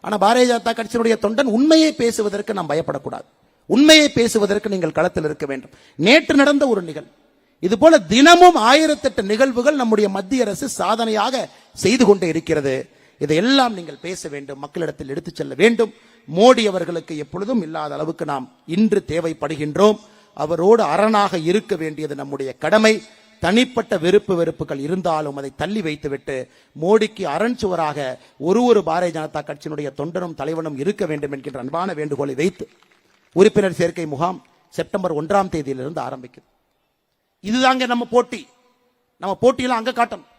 ஆனா பாரதிய ஜனதா கட்சியினுடைய தொண்டன் உண்மையை பேசுவதற்கு நாம் பயப்படக்கூடாது. உண்மையை பேசுவதற்கு நீங்கள் களத்தில் இருக்க வேண்டும். நேற்று நடந்த ஒரு நிகழ்வு, இது போல தினமும் 1008 நிகழ்வுகள் நம்முடைய மத்திய அரசு சாதனையாக செய்து கொண்டே இருக்கிறது. இதையெல்லாம் நீங்கள் பேச வேண்டும், மக்களிடத்தில் எடுத்துச் செல்ல வேண்டும். மோடி அவர்களுக்கு எப்பொழுதும் இல்லாத அளவுக்கு நாம் இன்று தேவைப்படுகின்றோம். அவரோடு அரணாக இருக்க வேண்டியது நம்முடைய கடமை. தனிப்பட்ட வெறுப்புகள் இருந்தாலும் அதை தள்ளி வைத்துவிட்டு மோடிக்கு அரண்சுவராக ஒரு பாரதிய ஜனதா கட்சியினுடைய தொண்டனும் தலைவனும் இருக்க வேண்டும் என்கின்ற அன்பான வேண்டுகோளை வைத்து உறுப்பினர் சேர்க்கை முகாம் செப்டம்பர் 1ஆம் தேதியிலிருந்து ஆரம்பிக்குது. இதுதாங்க நம்ம போட்டி. நம்ம போட்டியில அங்க காட்டணும்.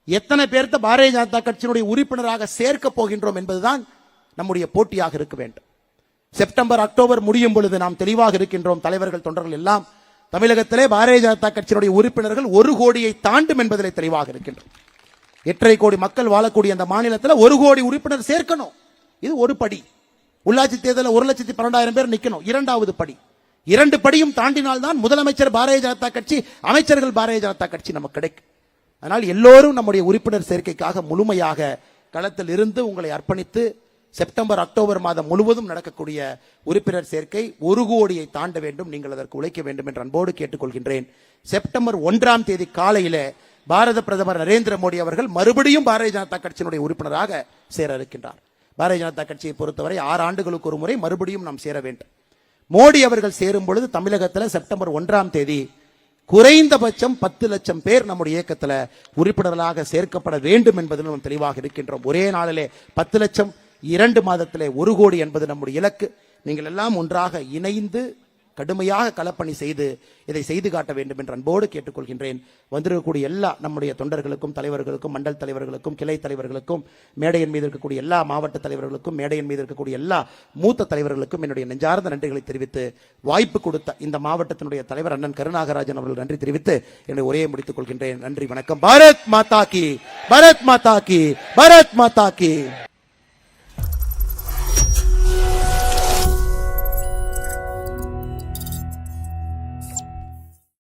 எத்தனை பேர்த்த பாரதிய ஜனதா கட்சியினுடைய உறுப்பினராக சேர்க்க போகின்றோம் என்பதுதான் நம்முடைய போட்டியாக இருக்க வேண்டும். செப்டம்பர் அக்டோபர் முடியும் பொழுது நாம் தெளிவாக இருக்கின்றோம். தலைவர்கள் தொண்டர்கள் எல்லாம் தமிழகத்திலே பாரதிய ஜனதா கட்சியினுடைய உறுப்பினர்கள் 1 கோடியை தாண்டும் என்பதிலே தெளிவாக இருக்கின்றோம். 8.5 கோடி மக்கள் வாழக்கூடிய அந்த மாநிலத்தில் 1 கோடி உறுப்பினர் சேர்க்கணும். இது ஒரு படி. உள்ளாட்சி தேர்தலில் 1,12,000 பேர் நிக்கணும். இரண்டாவது படி. 2 படியும் தாண்டினால்தான் முதலமைச்சர் பாரதிய ஜனதா கட்சி, அமைச்சர்கள் பாரதிய ஜனதா கட்சி நமக்கு கிடைக்கும். அதனால் எல்லோரும் நம்முடைய உறுப்பினர் சேர்க்கைக்காக முழுமையாக களத்தில் இருந்து உங்களை அர்ப்பணித்து செப்டம்பர் அக்டோபர் மாதம் முழுவதும் நடக்கக்கூடிய உறுப்பினர் சேர்க்கை 1 கோடியை தாண்ட வேண்டும். நீங்கள் அதற்கு உழைக்க வேண்டும் என்று அன்போடு கேட்டுக்கொள்கின்றேன். செப்டம்பர் 1ஆம் தேதி காலையில பாரத பிரதமர் நரேந்திர மோடி அவர்கள் மறுபடியும் பாரதிய ஜனதா கட்சியினுடைய உறுப்பினராக சேர இருக்கின்றார். பாரதிய ஜனதா கட்சியை பொறுத்தவரை 6 ஆண்டுகளுக்கு ஒரு முறை மறுபடியும் நாம் சேர வேண்டும். மோடி அவர்கள் சேரும் பொழுது தமிழகத்தில் செப்டம்பர் 1ஆம் தேதி குறைந்தபட்சம் 10 லட்சம் பேர் நம்முடைய இயக்கத்தில் உறுப்பினர்களாக சேர்க்கப்பட வேண்டும் என்பதில் நாம் தெளிவாக இருக்கின்றோம். ஒரே நாளிலே 10 லட்சம், 2 மாதத்திலே 1 கோடி என்பது நம்முடைய இலக்கு. நீங்கள் எல்லாம் ஒன்றாக இணைந்து கடுமையாக களப்பணி செய்து இதை செய்து காட்ட வேண்டும் என்று அன்போடு கேட்டுக்கொள்கின்றேன். வந்திருக்கக்கூடிய எல்லா நம்முடைய தொண்டர்களுக்கும், தலைவர்களுக்கும், மண்டல் தலைவர்களுக்கும், கிளை தலைவர்களுக்கும், மேடையின் மீது இருக்கக்கூடிய எல்லா மாவட்ட தலைவர்களுக்கும், மேடையின் மீது இருக்கக்கூடிய எல்லா மூத்த தலைவர்களுக்கும் என்னுடைய நெஞ்சார்ந்த நன்றிகளை தெரிவித்து, வாய்ப்பு கொடுத்த இந்த மாவட்டத்தினுடைய தலைவர் அண்ணன் கருநாகராஜன் அவர்கள் நன்றி தெரிவித்து என்னுடைய உரையை முடித்துக் கொள்கின்றேன். நன்றி, வணக்கம். பாரத் மாதா கி, பாரத் மாதா கி, பாரத் மாதா கி.